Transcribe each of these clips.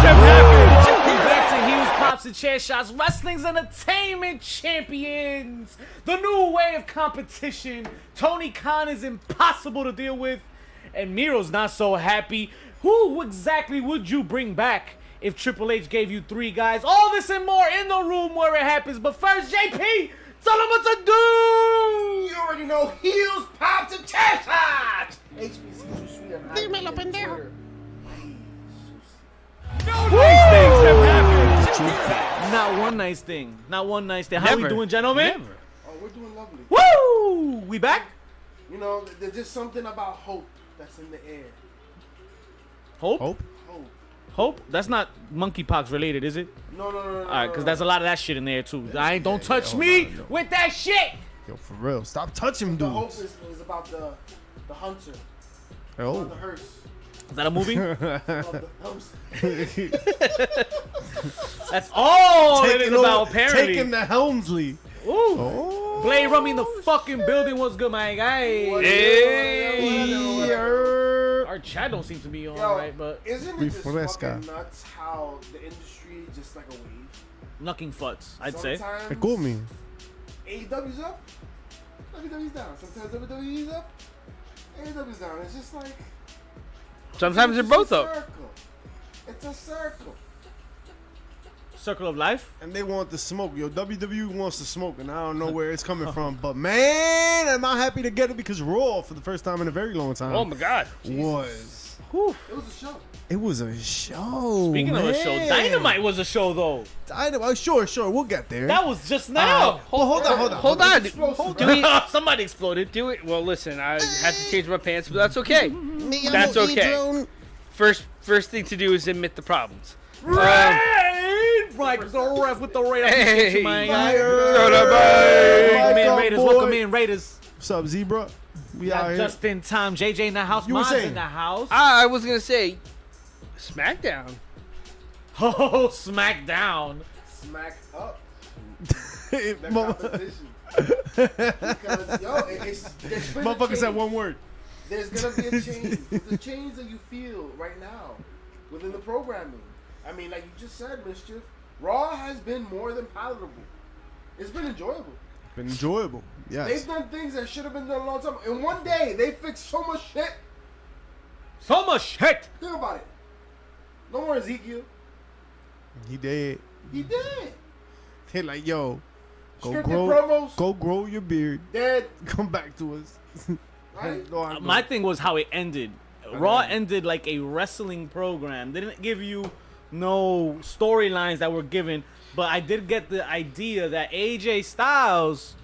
Back to Heels, Pops, and Chair Shots, Wrestling's Entertainment Champions. The new way of competition. Tony Khan is impossible to deal with, and Miro's not so happy. Who exactly would you bring back if Triple H gave you 3 guys? All this and more in the room where it happens. But first, JP, tell them what to do. You already know Heels, Pops, and Chair Shots. HBC, sweet, and Dímelo, pendejo. No nice things have happened. Not one nice thing. Not one nice thing. How Never. we doing, gentlemen? Never. Oh, we're doing lovely. Woo! We back? You know, there's just something about hope that's in the air. Hope? Hope? Hope. Hope? That's not monkeypox related, is it? No. All right, because there's a lot of that shit in there, too. Don't touch me with that shit. Yo, for real. Stop touching The hope dudes. is about the hunter. Oh. About the hearse. Is that a movie? About the helms. That's all it is about, apparently. Taking the Helmsley. Ooh. Oh. Blade Rummy in the fucking building. What's good, my guy? Hey. Our chat don't seem to be on, Yo, right? But isn't it just Refresca. fucking nuts how the industry is just like a wave? knucking futs, I'd say. Sometimes It cool me. AEW's up, WWE's down. Sometimes WWE's up, AEW's down. It's just like Sometimes they're it's just both a up. circle. It's a circle. Circle of life. And they want the smoke. Yo, WWE wants the smoke, and I don't know where it's coming from. But, man, am I happy to get it because Raw, for the first time in a very long time, Oh my God. was. Whew. It was a show. It was a show. Speaking of a show, man. Dynamite was a show, though. Dynamite. Sure. We'll get there. That was just now. Hold on. Hold on. Explosive, Do we Somebody exploded. do it? Well, listen, I had to change my pants, but that's okay. Me, That's I'm okay. E-drone. First thing to do is admit the problems. Right, the ref with the Raiders. Hey, my Fire. guy. Man, Welcome, Raiders, boy. welcome in, Raiders. What's up, Zebra? We out Got here. just in time. JJ in the house. You were Mine's saying? in the house. I was gonna say, SmackDown. Oh, SmackDown. Smack up Hey, the mother- competition. Because yo, there's been a Motherfucker said change. one word. There's gonna be a change. The change that you feel right now within the programming. I mean, like you just said, Mischief, Raw has been more than palatable. It's been enjoyable. Been enjoyable. Yes. They've done things that should have been done a long time. In one day, they fixed so much shit. So much shit. Think about it. No more Ezekiel. He did. He did. He like, yo, go Scripted grow, promos. go grow your beard. Dead. Come back to us. Right? Go on, My go. thing was how it ended. Raw ended like a wrestling program. They didn't give you no storylines that were given, but I did get the idea that AJ Styles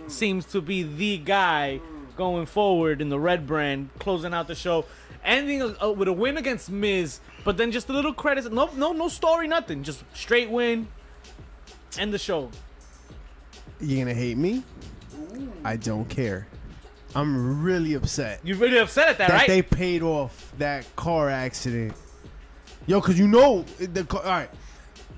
seems to be the guy going forward in the red brand, closing out the show, ending with a win against Miz, but then just a little credits. No story, nothing. Just straight win. End the show. You gonna hate me? I don't care. I'm really upset You're really upset at that, that right? they paid off that car accident. Yo, cause you know the car. All right.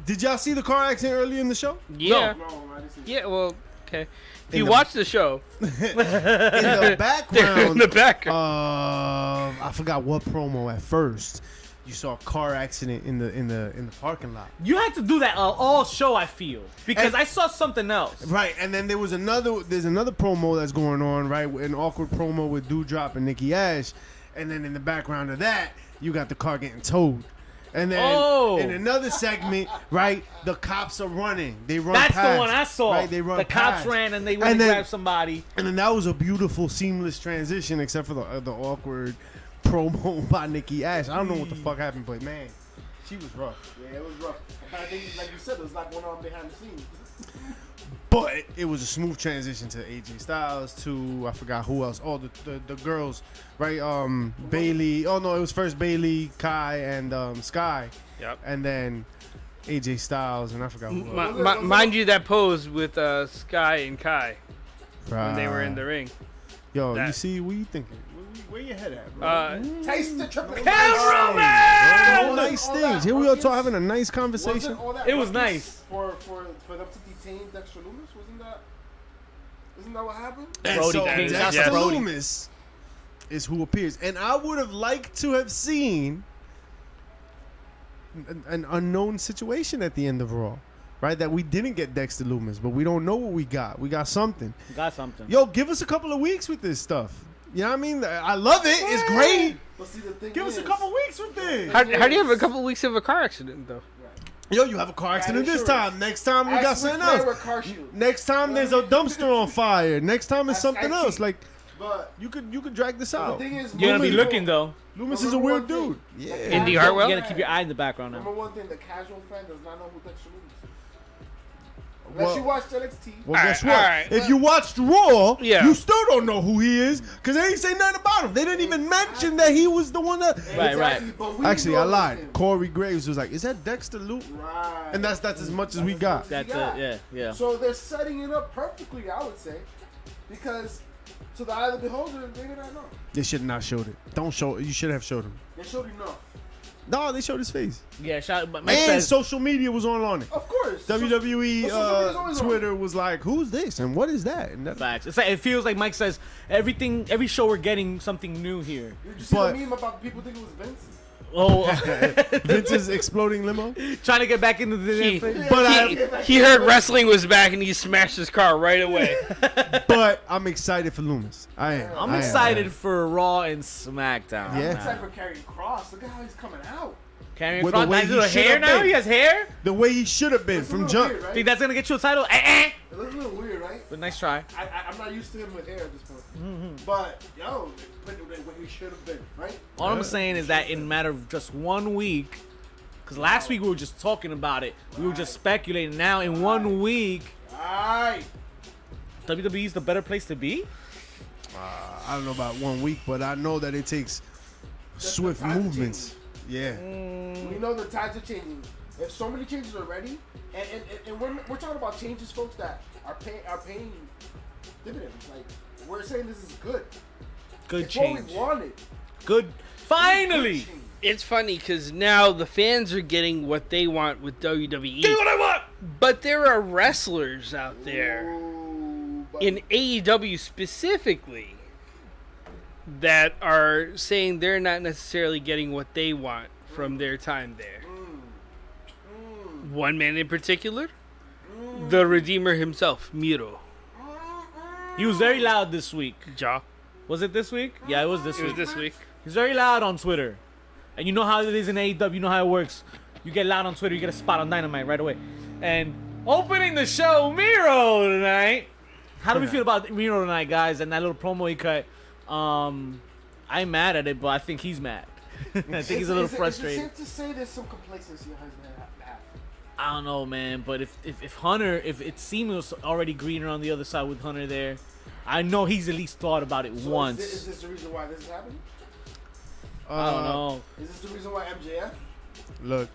Did y'all see the car accident earlier in the show? Yeah. No, I didn't see Yeah. Well, okay. If In you the- watch the show, In the they're background. in the background. I forgot what promo at first. You saw a car accident in the parking lot. You had to do that all show, I feel, because And- I saw something else. Right, and then there's another promo that's going on, right? An awkward promo with Dewdrop and Nikki Ash, and then in the background of that, you got the car getting towed. And then in another segment, right, the cops are running. They run That's past. the one I saw. Right, they run the cops past. ran and they went And to then- grab somebody. And then that was a beautiful, seamless transition, except for the awkward promo by Nikki Ash. I don't know what the fuck happened, but man, she was rough. Yeah, it was rough. I think, like you said, it was like going on behind the scenes. But it was a smooth transition to AJ Styles, to I forgot who else. Oh, the girls, right? Bailey. Oh no, it was first Bailey, Kai, and Sky. Yep. And then AJ Styles, and I forgot who else. Mind you, that pose with Sky and Kai when they were in the Right. ring. Yo, you that- see, what you thinking? Where your head at, bro? Taste the triple. All nice things. Here we are having a nice conversation. It was nice. For them to detain Dexter Loomis, isn't that what happened? And Brody so King, Dexter shout out to Brody. Loomis is who appears. And I would have liked to have seen an unknown situation at the end of Raw, right? That we didn't get Dexter Lumis, but we don't know what we got. We got something. Got something. Yo, give us a couple of weeks with this stuff. You know what I mean? I love it. It's great. But see, the thing Give us a is- couple weeks with this. How do you have a couple of weeks of a car accident though? Yo, you have a car accident this time. Next time we got something else. Next time there's a dumpster on fire. Next time it's something else. Like, But you could drag this the out. thing is, You're gonna be Loomis- looking though. Loomis is a weird dude. Yeah. Indy Hartwell? You gotta keep your eye in the background Number now. one thing, the casual fan does not know who Dexter Lumis is. Unless you Well, watched NXT. well, guess what? alright. If you watched Raw, Yeah. you still don't know who he is because they ain't say nothing about him. They didn't even mention that he was the one that. Right, Exactly, but we Actually, know I lied. him. Corey Graves was like, "Is that Dexter Luke?" Right. And that's as much as we got. That's Yeah. it. Yeah. So they're setting it up perfectly, I would say, because to the eye of the beholder, they did not know. They should not showed it. Don't show. You should have showed him. They showed enough. No, they showed his face. Yeah. Shout. Mike And says, social media was on it. Of course. WWE Social media's always on. Twitter was like, "Who's this and what is that?" And that, facts. It's like, it feels like Mike says every show we're getting something new here. Did you see But- the meme about people thinking it was Vince? Oh, Vince's exploding limo. trying to get back into the He, But he heard wrestling was back and he smashed his car right away. But I'm excited for Loomis. I am. I'm I am. excited for Raw and SmackDown. Yeah. I'm excited for Karrion Cross. Look at how he's coming out. Carrying With the Cross. way Nice he little should hair have now. been. He has hair. The way he should have been It's a from little jump. weird, right? Think that's gonna get you a title? It looks a little weird, right? But nice try. I'm not used to him with hair at this point. Mm-hmm. But, yo, put it where he should have been, right? All I'm saying is that in a matter of just 1 week, because last week we were just talking about it, we were just speculating. Now in 1 week, Alright. WWE's the better place to be. I don't know about 1 week, but I know that it takes swift times are movements. Yeah. We know the tides are changing. If so many changes are ready, and we're talking about changes, folks, that are paying dividends. Like, we're saying this is good. Good It's change. what we wanted. Good. Finally. Good change. It's funny because now the fans are getting what they want with WWE. Give me what I want. But there are wrestlers out there Ooh, but in AEW specifically that are saying they're not necessarily getting what they want from their time there. One man in particular, the Redeemer himself, Miro. He was very loud this week. Ja. Was it this week? Yeah, it was this It was week. this week. He's very loud on Twitter. And you know how it is in AEW, you know how it works. You get loud on Twitter, you get a spot on Dynamite right away. And opening the show, Miro tonight. How do we feel about Miro tonight, guys? And that little promo he cut. I'm mad at it, but I think he's mad. I think he's a little frustrated. Is it safe to say there's some complacency on his behalf? I don't know, man. But if Hunter, if it seemed it was already greener on the other side with Hunter there, I know he's at least thought about it So once. Is this the reason why this is happening? I don't know. Is this the reason why MJF Look.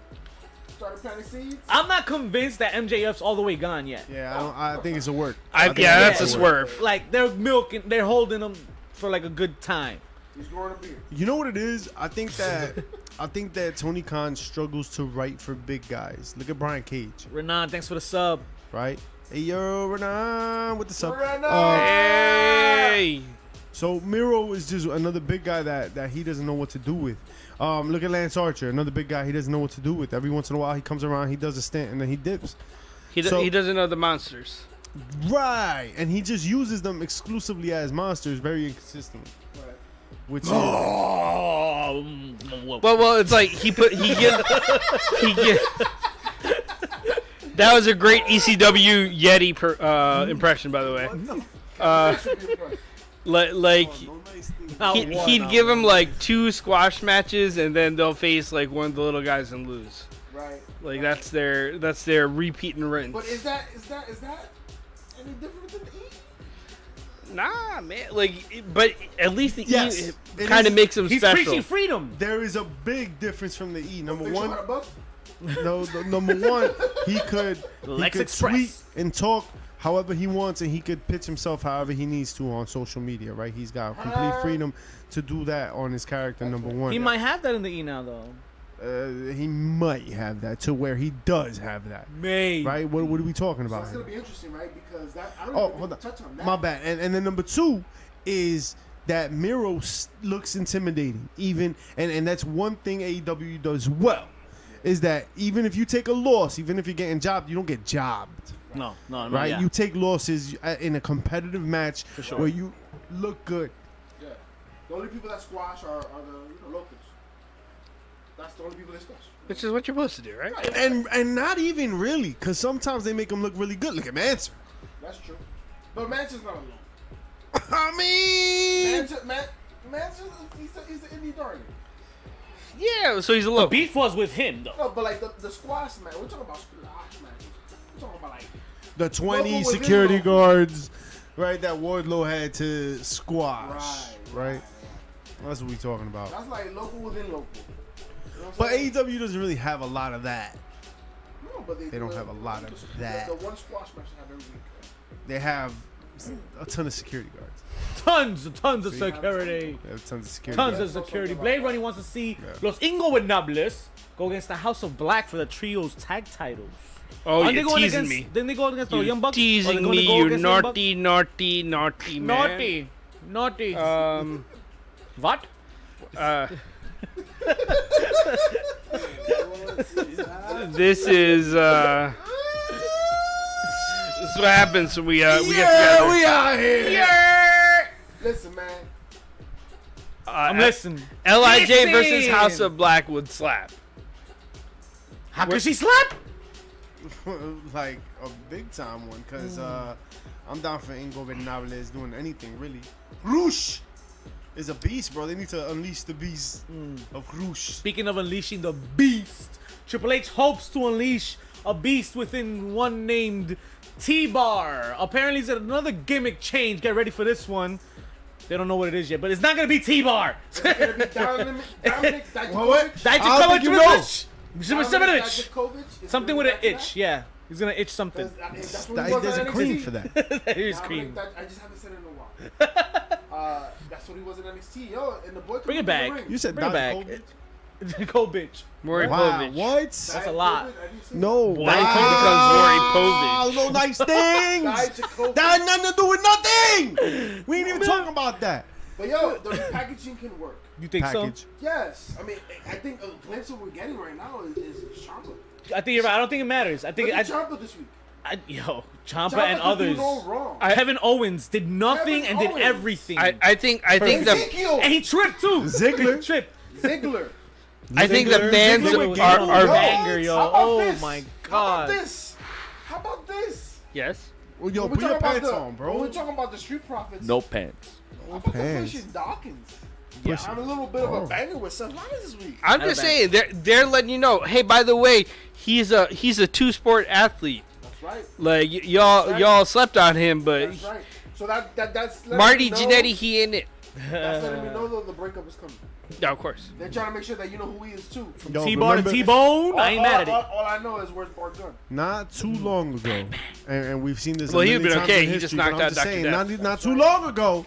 started planting seeds? I'm not convinced that MJF's all the way gone yet. Yeah, I think it's a work. Yeah, that's a swerve. Like they're milking, they're holding him for like a good time. He's growing a beard. You know what it is? I think that Tony Khan struggles to write for big guys. Look at Brian Cage, Renan, thanks for the sub. right? Hey yo, Renan with the sub. Renan! Hey! So Miro is just another big guy that he doesn't know what to do with. Look at Lance Archer, another big guy he doesn't know what to do with. Every once in a while he comes around, he does a stint, and then he dips. He doesn't know the monsters. Right, and he just uses them exclusively as monsters, very inconsistently. Right. Which Oh, Well, it's like he get. That was a great ECW Yeti impression, by the way. Like he'd give him like 2 squash matches, and then they'll face like one of the little guys and lose. Right. Like that's their repeat and rinse. But is that any different than the E? Nah, man. Like, but at least the Yes, E it kind of is- makes him he's special. preaching freedom. there is a big difference from the E. Number Big one, $200? number one, he could Lex tweet Express. and talk however he wants, and he could pitch himself however he needs to on social media. Right? He's got complete freedom to do that on his character. Number one, He might have that in the E now, though. he might have that to where he does have that. May. Right? What are we talking So about? it's here? gonna be interesting, right? Because that I don't Oh, even hold on. touch on that. My bad. And then number 2 is that Miro looks intimidating. Even and that's one thing AEW does well, is that even if you take a loss, even if you're getting jobbed, you don't get jobbed. No, Right? yeah. You take losses in a competitive match sure. where you look good. Yeah. The only people that squash are the locals. That's the only people that squash. Which is what you're supposed to do, right? And not even really, because sometimes they make them look really good. Look at Manson. That's true. But Manson's not alone. I mean, Manson, he's an indie darling. Yeah, so he's a The local. beef was with him though. No, but like the squash match, we're talking about squash matches. We're talking about like the 20 Local within security local. guards, right, that Wardlow had to squash. Right? That's what we talking about. That's like local within local. You know what But I'm saying? AEW doesn't really have a lot of that. No, but they don't have a lot of the, that. The one squash match they have every week. They have a ton of security guards. Tons of security. They have tons of security Tons guards. of security. Blade Runner wants to see Los Ingobernables go against the House of Black for the trios tag titles. Oh, Aren't they you're going teasing against, me. Didn't they go against the You Young Bucks? Or they teasing gonna me, go you against the Young Bucks? naughty man. Naughty. What? This is what happens when we get together. we out here. Listen, man. I'm listening. LIJ Listen. versus House of Black would slap. How could she slap? Like a big time one, because I'm down for Ingobernables doing anything, really. Roosh is a beast, bro. They need to unleash the beast of Roosh. Speaking of unleashing the beast, Triple H hopes to unleash a beast within one named T-Bar. Apparently, it's another gimmick change. Get ready for this one. They don't know what it is yet, but it's not gonna be T-Bar. It's gonna be Dominic What? Dijakovic. Dijakovic. Something with an itch. Yeah, he's gonna itch something. There's a cream for that. There is cream. I just haven't said it in a while. That's what he was in NXT. Yo, and the boy Bring it back. You said Bring it back. Dijakovic? Go bitch. Maury Wow, Povich. what? That's a lot. No. Why he becomes Maury Povich. No nice things. That had nothing to do with nothing. We ain't even talking about that. But yo, the packaging can work. You think Package. so? Yes, I mean, I think a glimpse of what we're getting right now is Ciampa. I think you're right. I don't think it matters. I think Look at Ciampa this week. Ciampa Ciampa and could do others. no wrong. Kevin Owens did nothing Kevin and did Owens. everything. I think that Ezekiel, and he tripped too. Ziggler. He tripped. Ziggler. I think the fans Ziggler was are a banger, yo. How about Oh this? my How god. about this? How about this? yes. Well, yo, When put we're your talking pants about on, When bro. we're talking about the Street Profits. pants. How about pants. the pushing Dawkins? Push Yeah, I'm a little bit of a banger with Seth Rollins this week. I'm just saying they're letting you know. Hey, by the way, he's a 2-sport athlete. That's right. Like That's right. y'all slept on him, but That's right. So that's letting Marty me know, Jannetty, he in it. That's letting me know that the breakup is coming. Yeah, of course. They're trying to make sure that you know who he is too. Yo, T-bar to remember- T-bone. I ain't mad at it. All I know is where's Bart Gunn. Not too long ago, and we've seen this. Well, a he'd million been times okay. in He just history, knocked but I'm out just Dr. saying, Death. not too long ago.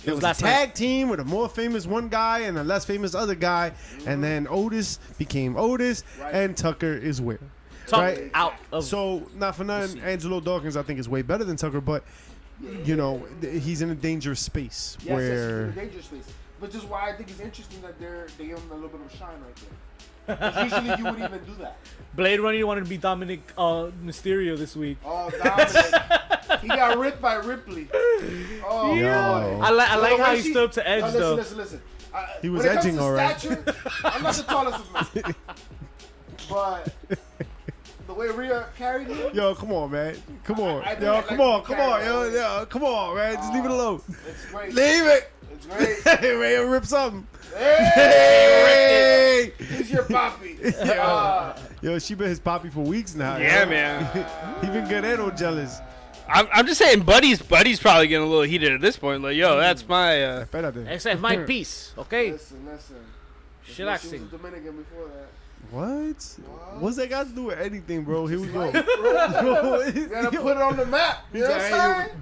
There was was last a tag team with a more famous one guy and a less famous other guy, and then Otis became Otis, Right. and Tucker is where. Tuck Right. out of. So, not for nothing, Angelo Dawkins I think is way better than Tucker, but you know he's in a dangerous space Yes, where. yes, dangerous space. Which is why I think it's interesting that they give him a little bit of a shine right there. 'Cause usually you wouldn't even do that. Blade Runner wanted to be Dominic Mysterio this week. Oh, Dominic. He got ripped by Ripley. Oh, Yo. Lord. I like So how when he stood up to Edge though. Listen. He was when it comes edging to all right. stature, I'm not the tallest of men. But the way Rhea carried him, Yo, come on, man. Come on. I think Yo, I come like on, to come carry on, that yo, way. come on, man. Just leave it alone. it's great. Leave it. It's great. Ray rip something. Hey! Hey! He's your poppy. Yo, she been his poppy for weeks now. Yeah, yo. man. Even Guerrero jealous. I'm just saying, Buddy's probably getting a little heated at this point. Like, yo, that's my. Espérate. Except my piece, okay? Listen. Shit, She I was sing. a Dominican before that. What? What's that got to do with anything, bro? Here we go. You gotta put it on the map. You know what I'm saying?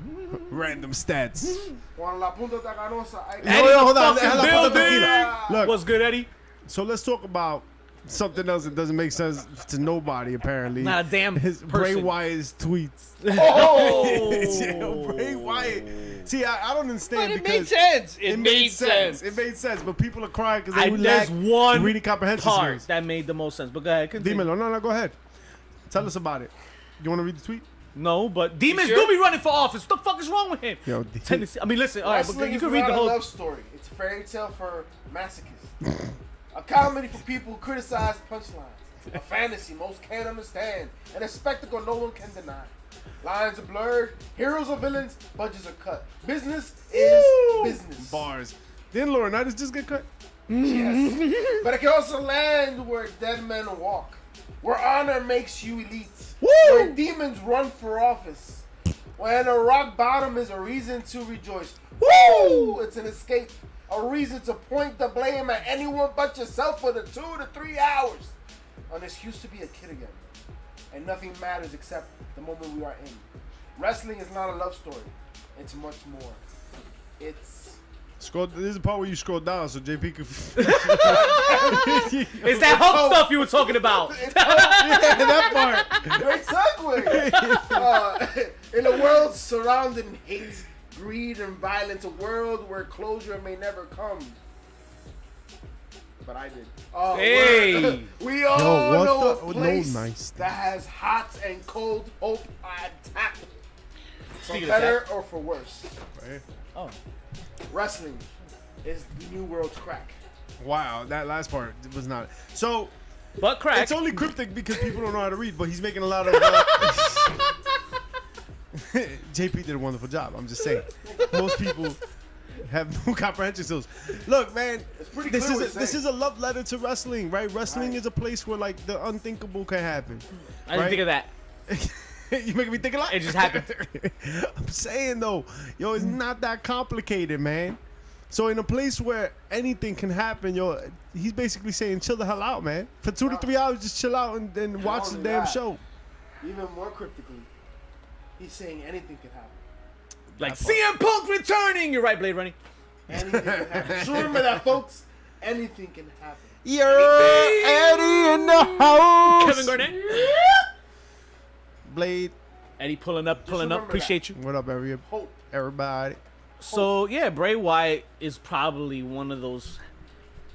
Random stats. Juan La Punta Tagarosa. Eddie hold on. the fucking Hold on, building. Look, What's good, Eddie? so let's talk about something else that doesn't make sense to nobody, apparently. Not a damn His Bray person. Wyatt's tweets. Oh! Yeah, Bray Wyatt See, I don't understand But it because made sense. It made sense. It made sense, but people are crying because they There's lack one reading comprehension part skills. that made the most sense. But go ahead, continue. Dímelo. No, go ahead. Tell us about it. You want to read the tweet? No, but demons sure? do be running for office. What the fuck is wrong with him? Yo, Tennessee. I mean, listen. All right, but Wrestling you is can read not the a whole. love story. It's a fairy tale for masochists. A comedy for people who criticize punchlines. A fantasy most can't understand. And a spectacle no one can deny. Lines are blurred. Heroes are villains. Budgets are cut. Business is business. Bars. Didn't Laurinaitis just get cut? Yes. But it can also land where dead men walk. Where honor makes you elite. Where demons run for office. When a rock bottom is a reason to rejoice. Woo! It's an escape. A reason to point the blame at anyone but yourself for the 2 to 3 hours. An excuse to be a kid again. And nothing matters except the moment we are in. Wrestling is not a love story. It's much more. It's... Scroll. This is the part where you scroll down so JP can. It's that Hulk stuff you were talking about. Yeah, that part. Great segue. In a world surrounded in hate, greed, and violence, a world where closure may never come. But I did. Hey. We all Yo, know what a the- place no, nice. that has hot and cold hope on tap. For Speaking of better or for worse. Oh. Wrestling is the new world's crack. Wow, that last part was not. So But crack. it's only cryptic because people don't know how to read, but he's making a lot of. JP did a wonderful job. I'm just saying. Most people have no comprehension skills. Look, man, It's pretty this clear what is it's this saying. is a love letter to wrestling, right? Wrestling Right. is a place where like the unthinkable can happen. I didn't think of that. You making me think a lot. It just happened. I'm saying though, yo, it's not that complicated, man. So in a place where anything can happen, yo, he's basically saying chill the hell out, man. For 2 to 3 hours, just chill out and watch the only damn that. show. Even more cryptically, he's saying anything could happen. Like CM Punk returning. You're right, Blade Running. Anything can happen. Just remember that, folks. Anything can happen. You're Eddie in the house. Kevin Garnett. Blade, Eddie pulling up. remember Appreciate you. what up, Hope. everybody? So yeah, Bray Wyatt is probably one of those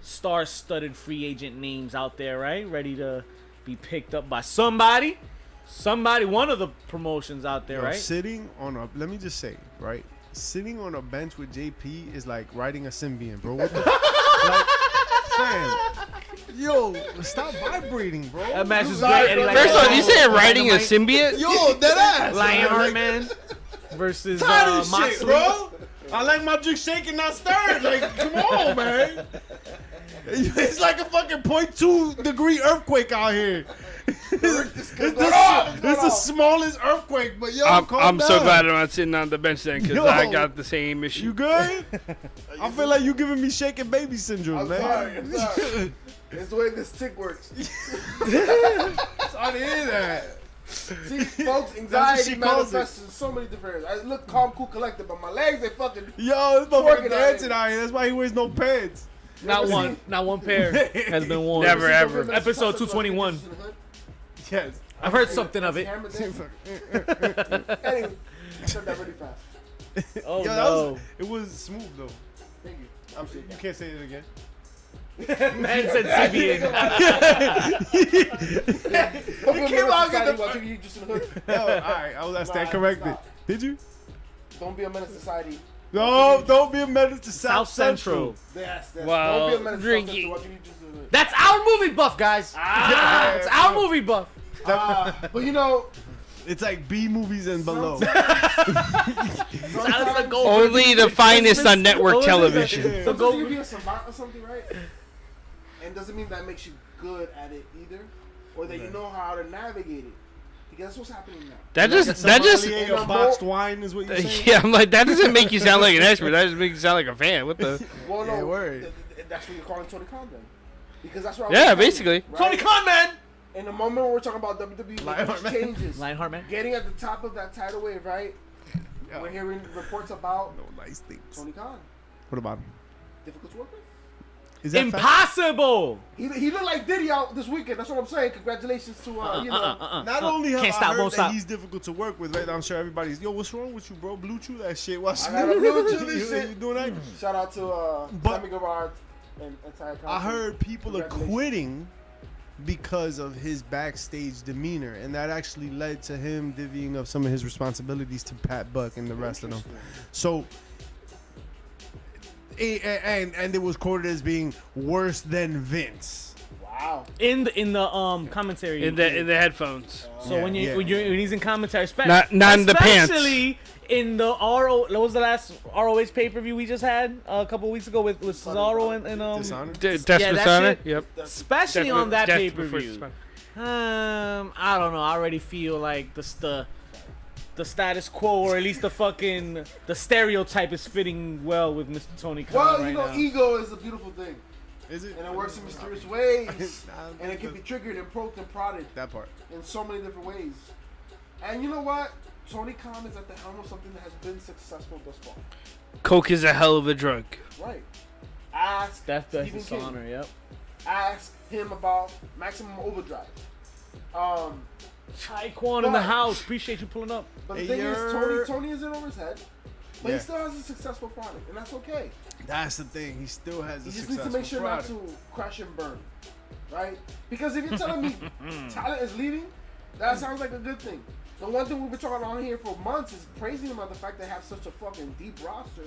star-studded free agent names out there, right? Ready to be picked up by somebody, one of the promotions out there, Yo, right? sitting on a, let me just say, right? Sitting on a bench with JP is like riding a Symbian, bro. What the like, fam, yo, stop vibrating, bro. That match is Sorry, great. Eddie, bro. like, First of all, you said riding a Dynamite. symbiote? Yo, that ass. Lionheart Man versus Tired of this Moxley. shit, bro. I like my drink shaking, not stirred. Like, come on, man. It's like a fucking 0.2 degree earthquake out here. It's the smallest earthquake, but yo, calm I'm so down. glad I'm not sitting on the bench then because Yo. I got the same issue. You good? I feel like you giving me shaking baby syndrome, I'm man. sorry. I'm sorry. It's the way this tick works. I didn't hear that. See, folks, what anxiety she calls manifests in so many different areas. I look calm, cool, collected, but my legs, they fucking... Yo, this motherfucker Working on dancing it. out here. That's why he wears no pants. Not one pair has been worn. Never, ever. Episode 221. Yes. I've heard something of it. Anyway, I said that really fast. Oh Yo, no! it was smooth though. Thank you. You can't say it again. Man said CBN. Don't be a came menace out to get society the while you just in the hood. Yo, all right, I stand Nah, corrected. stop. Did you? Don't be a menace to society. No, don't be a menace to South Central. Yes, Well, don't be a menace drinking. to society while you just in the hood. That's our movie buff, guys. It's our movie buff. But you know, It's like B movies and below. Silence the Gold. Only the finest on network Only the- television. So sometimes go. you be a savant or something, right? And doesn't mean that makes you good at it either, or that you know how to navigate it. Because that's what's happening now. That just Sommelier of boxed wine is what you're saying. yeah, I'm like, that doesn't make you sound like an expert. That just makes you sound like a fan. What the? Well, no, Yeah, word. that's what you're calling Tony Khan then. Because that's what I was Yeah, telling you, basically. right? Tony Khan, man. In the moment when we're talking about WWE, Lionheart like, Man. changes. Lionheart, man. Getting at the top of that tidal wave, right? Yeah. We're hearing reports about No nice things. Tony Khan. What about him? Difficult to work with? Is that fact? Impossible. He looked like Diddy out this weekend. That's what I'm saying. Congratulations to Not only have Can't I stop, heard won't that stop. he's difficult to work with, right? I'm sure everybody's, yo, what's wrong with you, bro? Blue Chew that shit. Watch I got a Blue Chew this you shit. doing that? Shout out to But- Sammy Guevara and entire council. I heard people are Congratulations. quitting because of his backstage demeanor, and that actually led to him divvying up some of his responsibilities to Pat Buck and the rest of them. So, and it was quoted as being worse than Vince. Wow. In the commentary. In the headphones. So when Yeah, when he's in commentary, Not in the pants. Especially in the what was the last ROH pay per view we just had a couple weeks ago with Cesaro and Dishonor? Despacito. shit. Yep. especially on that Death pay per before view. Despacito. I don't know. I already feel like the status quo, or at least the stereotype is fitting well with Mr. Tony Khan Well, right you know, now. ego is a beautiful thing. Is it? And it works in mysterious ways. And it can be triggered and poked and prodded That part. in so many different ways. And you know what? Tony Khan is at the helm of something that has been successful thus far. Coke is a hell of a drug. Right. Ask That's Stephen his King. honor. Yep. Ask him about Maximum Overdrive. Taekwon in the house. Appreciate you pulling up. But the Hey, thing you're- is, Tony is in over his head. But Yeah. he still has a successful product, and that's okay. That's the thing. He still has He a just needs successful to make sure product. not to crash and burn. Right? Because if you're telling me talent is leaving, that sounds like a good thing. The one thing we've been talking on here for months is praising them about the fact they have such a fucking deep roster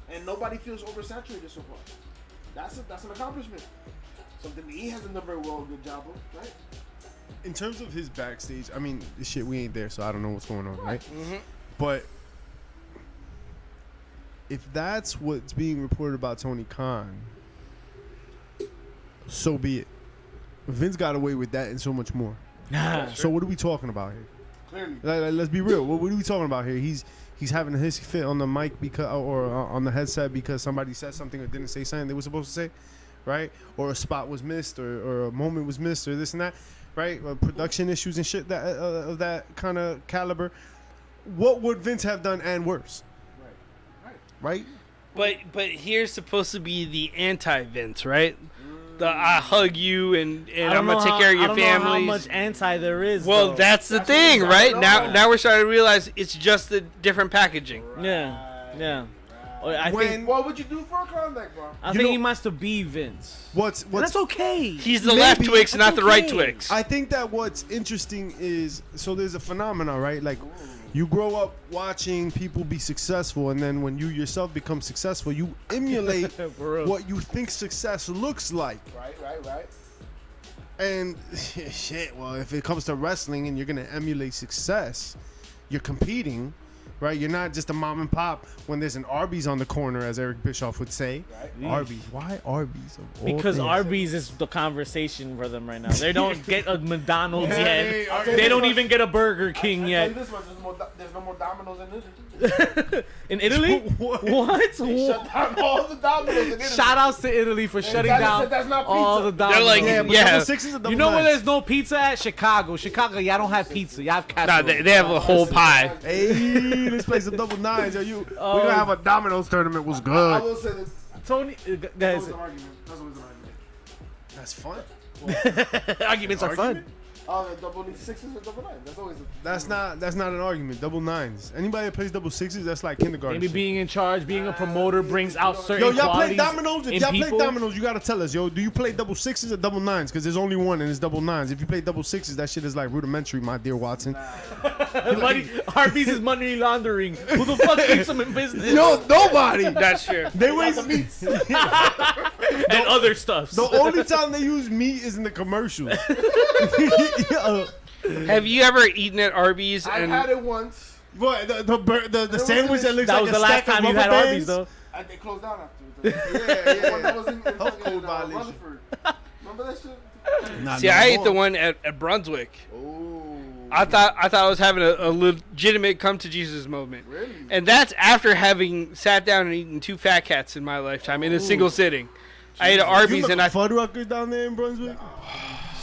and nobody feels oversaturated so far. That's an accomplishment. Something that he hasn't done very well, good job of, right? In terms of his backstage, I mean, shit, we ain't there, so I don't know what's going on, right? Mm-hmm. But if that's what's being reported about Tony Khan, so be it. Vince got away with that and so much more. So what are we talking about here? Clearly. Like, let's be real. What are we talking about here? He's having his fit on the mic because, or on the headset because somebody said something or didn't say something they were supposed to say, right? Or a spot was missed, or a moment was missed, or this and that, right? Production issues and shit that of that kind of caliber. What would Vince have done and worse? Right? But here's supposed to be the anti-Vince, right? The I hug you and I'm gonna take care of your I don't know how families. much anti there is. Well, though. that's the thing, right? Now we're starting to realize it's just the different packaging. yeah. I think What would you do for a comeback, bro? I You think know- he must have be Vince. What's And that's okay. He's the Maybe. left Twix, not the right okay. Twix. I think that what's interesting is, so there's a phenomenon, right? Like, you grow up watching people be successful, and then when you yourself become successful, you emulate For real. what you think success looks like. Right. And shit, well, if it comes to wrestling and you're gonna emulate success, you're competing, right? You're not just a mom and pop when there's an Arby's on the corner, as Eric Bischoff would say. Right. Arby's. Why Arby's? of all Because things? Arby's is the conversation for them right now. They don't get a McDonald's Hey, yet. Arby's. They don't even get a Burger King I tell yet. you this much, there's no more Domino's in Italy. In Italy? What? What? Shut down all the Domino's in Italy. Shout outs to Italy for shutting Italy down said that's not all the pizza. Domino's. like, Yeah, but Yeah. double sixes or double You know where nines? there's no pizza at? Chicago. Chicago, y'all don't have pizza. Y'all have Nah, casserole. they have a whole pie. Hey, let's play some double nines. Yo, we're gonna have a Domino's tournament. Was I good. will say this. Tony, That's guys, always an argument. That's always an argument. That's fun. arguments are fun. Argument? Oh, the double sixes or double nines. That's always a... That's not an argument. Double nines. Anybody that plays double sixes, that's like kindergarten. Maybe shit. being in charge, being a promoter brings out certain Yo, y'all play qualities dominoes? If in y'all people. play dominoes, you gotta tell us, yo. Do you play double sixes or double nines? Because there's only one and it's double nines. If you play double sixes, that shit is like rudimentary, my dear Watson. Money, Arby's is money laundering. Who the fuck keeps them in business? No, nobody. That's true. They waste. And other stuff. The only time they use meat is in the commercials. Yo, Have you ever eaten at Arby's I've and had it once. what the sandwich that looks That like was a the last stack of time you rubber had bands? Arby's, though. They closed down after. Yeah, One that was in Health code fucking, violation. Rutherford. Remember that shit? Nah, see, no I ate more. the one at Brunswick. Oh. I thought I was having a legitimate come to Jesus moment, Really? and that's after having sat down and eaten 2 Fat Cats in my lifetime in a single sitting. I ate at Arby's and I Fuddruckers down there in Brunswick.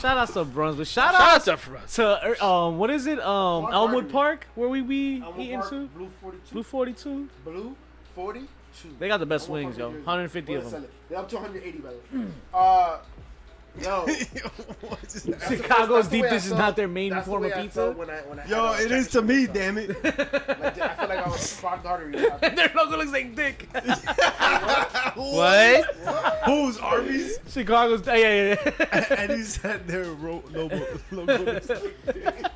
Shout out to Brunswick. Shout shout out out to for us. to what is it? Elmwood Arby's. Park, where we be Elmwood eating Park, too. Blue 42. Blue 42. Blue 140. They got the best I want wings, yo. 100. 150 of Well, them. sell it. They're up to 180, by the way. Yo, Chicago's that's the deep way I dish is felt. not their main That's the form way of I pizza. felt when I Yo, had it is to me, damn it. Like, I feel like I was clogged arteries. Their logo looks like dick. What? Who's Arby's? Chicago's, yeah. And he said their logo looks like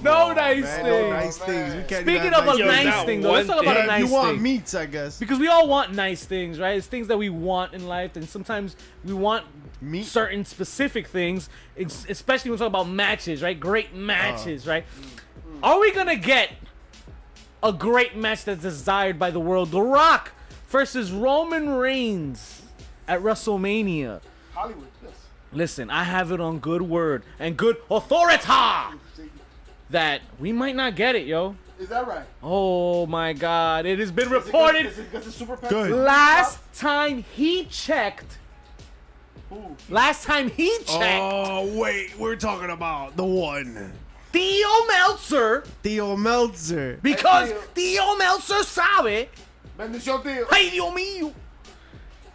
No nice man, things. no nice things. We can't Speaking even of have a Yo, nice that thing, though, let's one talk about a thing. nice You want thing. meats, I guess. Because we all want nice things, right? It's things that we want in life, and sometimes we want Meat. certain specific things, especially when we talk about matches, right? Great matches, right? Are we gonna get a great match that's desired by the world? The Rock versus Roman Reigns at WrestleMania. Hollywood, yes. Listen, I have it on good word and good authority that we might not get it, yo. Is that right? Oh my God! It has been Is it 'cause- reported. Is it because the super Good. Last time he checked. Who? Last time he checked. Oh, wait. We're talking about the one. Theo Meltzer. Theo Meltzer. Because Hey, Theo Meltzer sabe. Bendición, tío. Hey, Dios mío.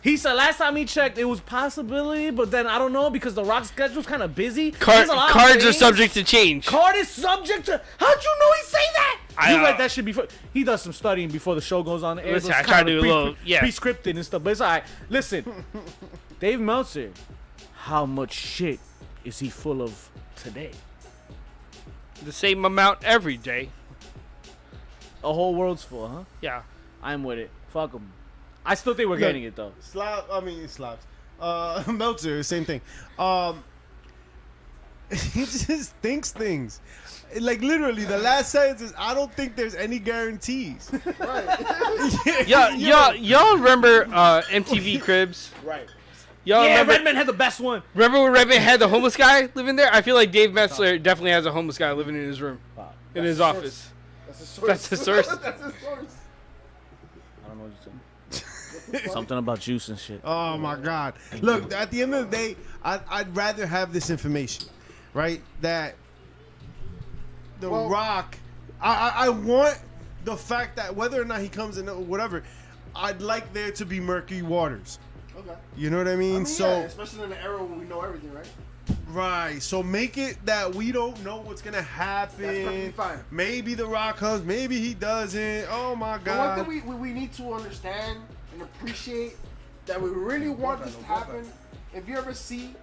He said last time he checked, it was possibility, but then I don't know because the Rock's schedule's kind of busy. There's a lot of Cards are things. subject to change. Card is subject to. How'd you know he say that? I You know. read that shit before. He does some studying before the show goes on the air. Listen, so it's I try kind to of do a little- yeah. pre-scripted and stuff. But it's all right. Listen, Dave Meltzer, how much shit is he full of today? The same amount every day. A whole world's full, huh? Yeah. I'm with it. Fuck him. I still think we're getting it though. Slavs. Meltzer, same thing. He just thinks things. Like literally, the last sentence is, "I don't think there's any guarantees." Y'all remember MTV Cribs? Right. Y'all Yeah, remember? Redman had the best one. Remember when Redman had the homeless guy living there? I feel like Dave Metzler definitely has a homeless guy living in his room, in his That's office. That's a source. That's the source. That's a source. I don't know what you're saying. Something about juice and shit. Oh my God! Look, at the end of the day, I'd rather have this information, right? That the Well- Rock, I want the fact that whether or not he comes in or whatever, I'd like there to be murky waters. Okay. You know what I mean? So yeah, especially in an era when we know everything, right? right. So make it that we don't know what's gonna That's perfectly happen. fine. Maybe the Rock comes. Maybe he doesn't. Oh my The one God! thing we need to understand and appreciate that we really want this to happen. If you ever see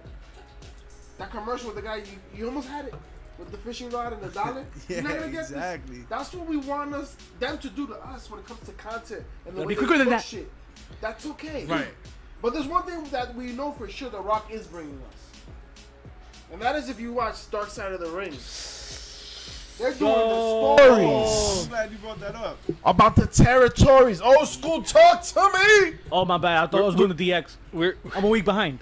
that commercial with the guy, you almost had it with the fishing rod and the dollar. Yeah, You're not gonna get exactly. this. That's what we want them to do to us when it comes to content and the Gotta way be they quicker than push that. shit. That's okay. Right. But there's one thing that we know for sure The Rock is bringing us. And that is if you watch Dark Side of the Ring. They're doing the stories I'm glad you brought that up. about the territories. Old school talk to me. Oh my bad. I thought I was doing the DX. We're I'm a week behind.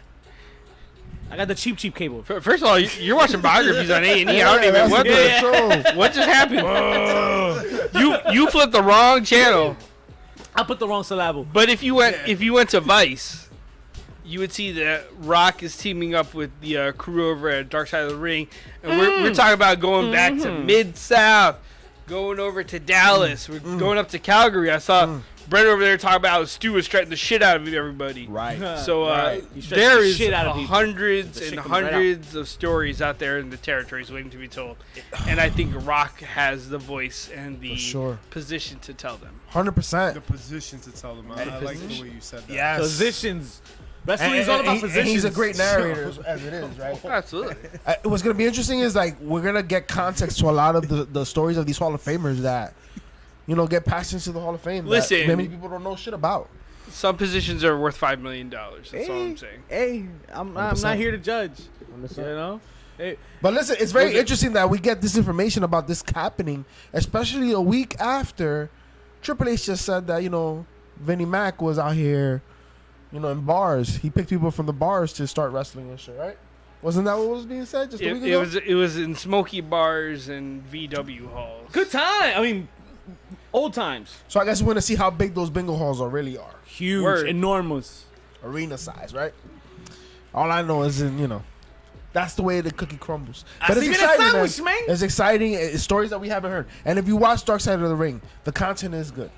I got the cheap cable. first of all, you're watching biographies on A&E. I don't even what what just happened. You flipped the wrong channel. I put the wrong syllable. But if you went to Vice, you would see that Rock is teaming up with the crew over at Dark Side of the Ring, and we're talking about going back to Mid-South, going over to Dallas, we're going up to Calgary. I saw Brent over there talking about how Stu was strutting the shit out of everybody. Right. So He stretched there the is shit out of people. hundreds The shit and comes right out. hundreds of stories out there in the territories waiting to be told, and I think Rock has the voice and the sure. position to tell them. 100%. The position to tell them. I like the way you said that. Yes. Positions. Wrestling is all about positions. And he's a great narrator as it is, right? Absolutely. What's gonna be interesting is like we're gonna get context to a lot of the stories of these Hall of Famers that get passed into the Hall of Fame. that Listen. many people don't know shit about. Some positions are worth $5 million. That's all I'm saying. Hey, I'm not 100%. here to judge. You know? Hey, But listen, it's very interesting that we get this information about this happening, especially a week after Triple H just said that Vinnie Mac was out here, in bars. He picked people from the bars to start wrestling and shit, right? Wasn't that what was being said just a week ago? It was in smoky bars and VW halls. good time. I mean, old times. So I guess we're gonna see how big those bingo halls really are, Huge, Word. enormous. arena size, right? All I know is That's the way the cookie crumbles. I But it's see it in a exciting, sandwich, man. It's exciting. It's stories that we haven't heard. And if you watch Dark Side of the Ring, the content is good.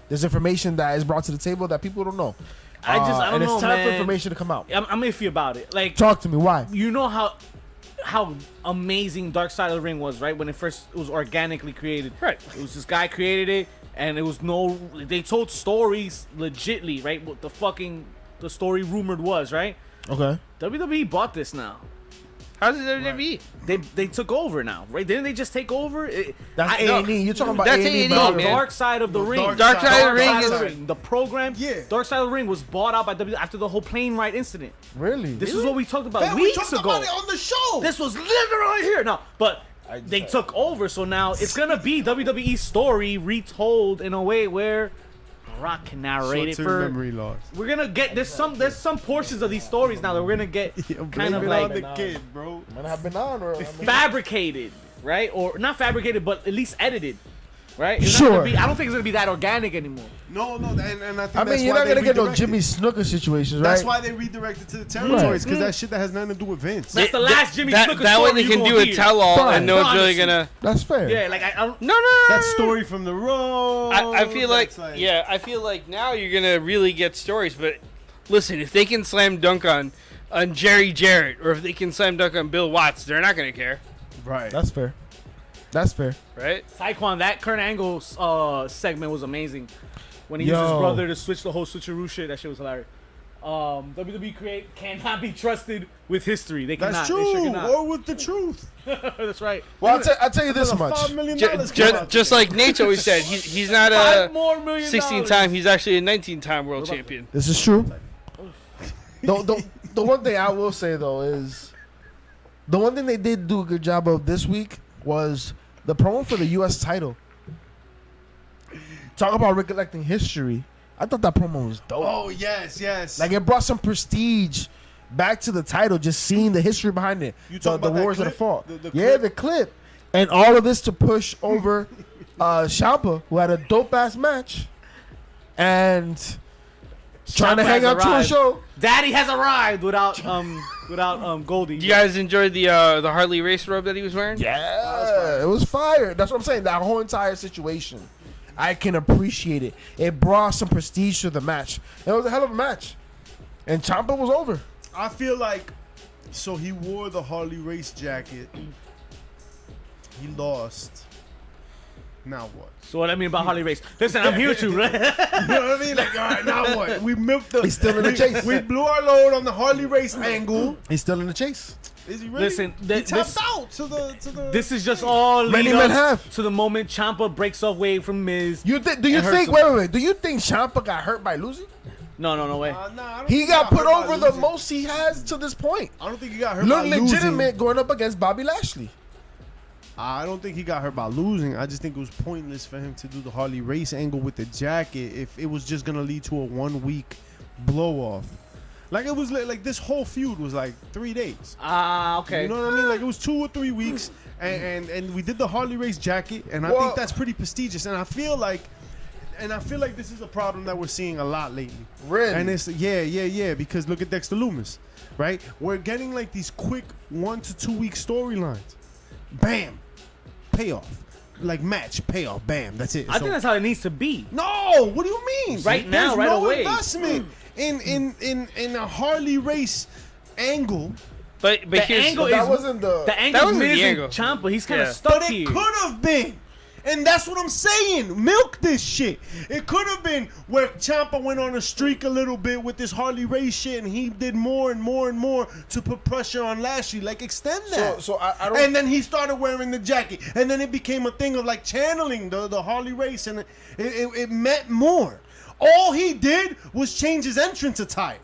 There's information that is brought to the table that people don't know. I don't and know, it's time man. for information to come out. I'm iffy about it. Like, Talk to me. Why? you know how amazing Dark Side of the Ring was, right? When it was organically created. Right. It was this guy created it, and it was they told stories legitly, right? What the story rumored was, right? Okay. WWE bought this now. How's it WWE? They took over now, right? Didn't they just take over? That's A&E. You're talking about That's A&E. A&E, No, man. Dark Side of the Ring. Dark Side of the Ring is the program. Yeah. Dark Side of the Ring was bought out by WWE after the whole plane ride incident. Really? This is what we talked about Man, we weeks talked ago. about it on the show. This was literally here. No, but they took over, so now it's gonna be WWE's story retold in a way where Rock can narrate it Short-term for. memory loss. We're gonna get there's some portions of these stories now that we're gonna get kind of Blame it on like the kid, bro. Might have been on or fabricated, right? Or not fabricated, but at least edited, right? It's Sure. Not gonna be, I don't think it's gonna be that organic anymore. No, and I think I that's mean, you're why not they gonna get no redirected. Jimmy Snooker situations, right? That's why they redirected to the territories, because that shit that has nothing to do with Vince. That's the last Jimmy that, Snuka that way story they you can gonna do a hear. tell-all, Fine. and no one's really Honestly. gonna. That's fair. Yeah, like I don't. No. That story from the road. I feel like, I feel like now you're gonna really get stories. But listen, if they can slam dunk on Jerry Jarrett, or if they can slam dunk on Bill Watts, they're not gonna care, Right. That's fair. That's fair. right? Saquon, that Kurt Angle segment was amazing. When he used his Yo. brother to switch the whole switcheroo shit, that shit was hilarious. WWE cannot be trusted with history. They cannot. That's They sure true. cannot. Or with the truth. That's right. Well, I'll tell you this much. $5 million Just like Nate's always said, he's not $5 a more million. 16-time. He's actually a 19-time world champion. This is true. The one thing I will say though is the one thing they did do a good job of this week was the promo for the U.S. title. Talk about recollecting history. I thought that promo was dope. Oh, yes. Like it brought some prestige back to the title. Just seeing the history behind it. You talking the about that wars of the clip? fall. The Yeah, clip? the clip, and all of this to push over Ciampa, who had a dope ass match, and trying to Ciampa hang has out to a arrived. show. Daddy has arrived without Goldie. Do you guys enjoy the Harley race robe that he was wearing? Yeah, it was fire. That's what I'm saying. That whole entire situation, I can appreciate it. It brought some prestige to the match. It was a hell of a match, and Ciampa was over. I feel like, so he wore the Harley race jacket. He lost. Now what? So what I mean about Harley Race? Listen, I'm here to. Right? You know what I mean? Like, all right, now what? We milked the. He's still in the chase. We blew our load on the Harley race angle. He's still in the chase. Is he really? Listen, he this- tapped out to the. This is just all Many lead men up have. to the moment Ciampa breaks away from Miz. Do you It think? hurts him. Wait. Do you think Ciampa got hurt by losing? No way. Nah, I don't He think got put hurt by over the losing. most he has to this point. I don't think he got hurt Look by legitimate losing. going up against Bobby Lashley. I don't think he got hurt by losing. I just think it was pointless for him to do the Harley race angle with the jacket if it was just gonna lead to a 1 week blow off. Like it was like this whole feud was like 3 days. Okay. You know what I mean? Like it was 2 or 3 weeks, and we did the Harley race jacket, and I Well- think that's pretty prestigious. And I feel like this is a problem that we're seeing a lot lately. Really? And it's yeah, because look at Dexter Lumis, right? We're getting like these quick 1 to 2 week storylines. Bam, payoff, like match payoff. Bam, that's it. I think that's how it needs to be. No, what do you mean? Right now, There's right no away. investment in a Harley race angle. But The here's angle that is wasn't the. the angle wasn't Miz the and angle. Ciampa. He's kind of Yeah. stuck But here. it could have been. And that's what I'm saying. Milk this shit. It could have been where Ciampa went on a streak a little bit with this Harley race shit, and he did more and more and more to put pressure on Lashley. Like, extend that. So I don't. And then he started wearing the jacket. And then it became a thing of like channeling the Harley race, and it meant more. All he did was change his entrance attire.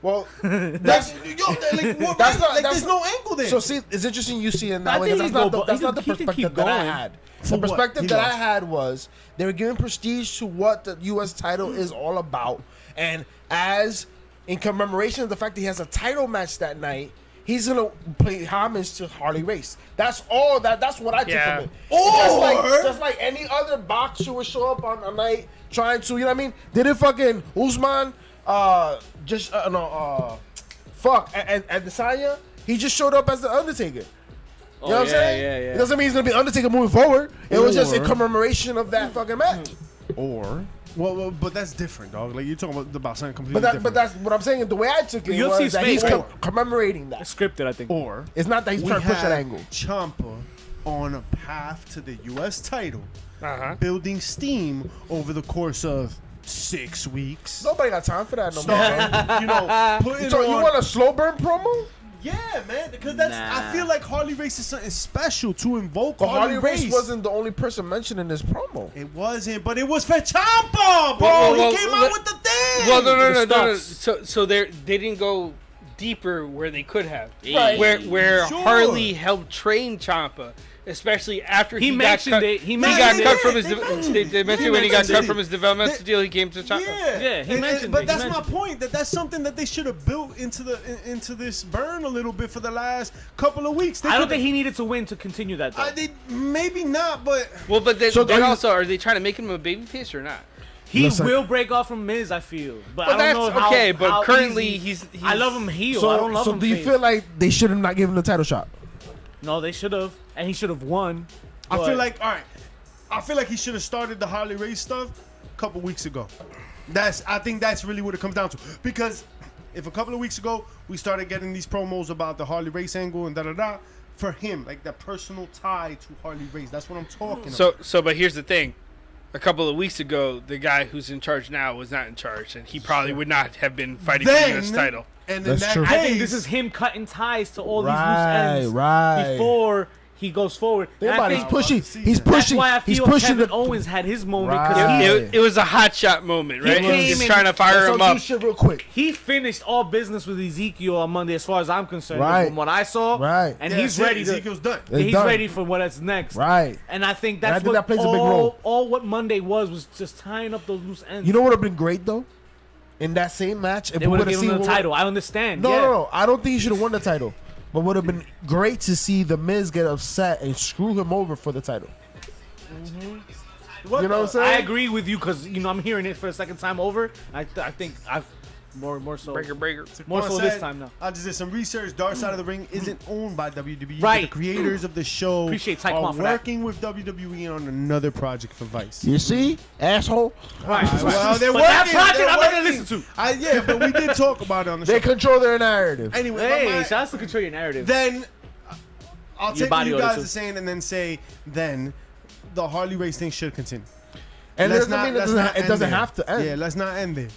well, Like, that's like, what, That's right? not- Like, that's there's no angle there. so. See, it's interesting you see it I that way. think 'Cause he That's not go- the, that's he not the can keep perspective that I going. had. For The what? perspective He that I lost. had was they were giving prestige to what the U.S. title is all about, and as in commemoration of the fact that he has a title match that night, he's gonna pay homage to Harley Race. That's all. That's what I took Yeah. from it. Or- just like any other boxer would show up on a night trying to, you know what I mean? Didn't fucking Usman fuck at Desanya He just showed up as the Undertaker. You know what I'm yeah, saying? yeah, yeah. It doesn't mean he's gonna be Undertaker moving forward. It was just in Or- commemoration of that fucking match. Or, well, but that's different, dog. Like you're talking about something completely different. But that's what I'm saying. The way I took it UFC's was that he's fake. commemorating that. It's scripted, I think. Or It's not that he's we trying to push that had angle. Ciampa on a path to the U.S. title, Uh-huh. building steam over the course of 6 weeks. Nobody got time for that no more. man. Starting, you know, putting So on. you want a slow burn promo? Yeah, man, because that's. Nah. I feel like Harley Race is something special to invoke But Harley Harley Race. Race wasn't the only person mentioned in this promo. It wasn't, but it was for Ciampa, bro. Well, he came out with the thing. Well, no. stuffs. So they didn't go deeper where they could have. Right. Where Sure. Harley helped train Ciampa, especially after He got mentioned cut. it. He He mentioned got it. cut from his. They mentioned it. They mentioned They when he got mentioned cut it. from his developmental They- deal, he came to Ciampa. Yeah, he mentioned but it. that's He my mentioned point. That's something that they should have built into this burn a little bit for the last couple of weeks. They I don't could've- think he needed to win to continue that, though. they maybe not, but Well, but then, So then are you- also, are they trying to make him a babyface or not? He Listen. will break off from Miz, I feel. But Well, I don't know that's how, okay, but how currently easy- he's I love him heel. I don't love So him do you face. feel like they should have not given him the title shot? No, they should have. And he should have won. I But feel like I feel like he should have started the Harley Race stuff a couple weeks ago. I think that's really what it comes down to. Because if a couple of weeks ago we started getting these promos about the Harley Race angle and da for him, like that personal tie to Harley Race, that's what I'm talking about. But here's the thing. A couple of weeks ago, the guy who's in charge now was not in charge, and he probably would not have been fighting for the U.S. title. And in That's that true. case, I think this is him cutting ties to all these Right, loose ends right. before he goes forward. Think And about I it. think He's pushing. He's that's pushing. why I He's feel pushing Kevin the. Owens had his moment Right. because It was a hot shot moment, right? came Just in- trying to fire So him do up. shit real quick. he finished all business with Ezekiel on Monday, as far as I'm concerned. Right. From what I saw, Right. and yeah, he's that's it. ready to. Ezekiel's done. It's He's done. ready for what's next. Right. And I think And I that's think what that plays a big role. all what Monday was just tying up those loose ends. You know what would have been great though? In that same match, if they we would would have have given seen him the what- title. I understand. No, yeah. no. I don't think he should have won the title. But would have been great to see the Miz get upset and screw him over for the title. You know what I'm saying? I agree with you because I'm hearing it for the second time over. I think I've more so. Breaker. More Quan so this said, time now. I just did some research. Dark Side of the Ring isn't owned by WWE. but Right. The creators of the show Appreciate are Taekwon for that. working with WWE on another project for Vice. You see, asshole. Right. Well, they're But working. that project they're I'm not gonna working. listen to. Yeah, but we did talk about it on the They show. control their narrative. Anyway, Hey, my- shout out to control your narrative. then I'll Your take what body you odor, guys too. are saying and then say then the Harley Race thing should continue. And it Let's doesn't mean it let's doesn't, not it end doesn't there. have to end. Yeah, let's not end there.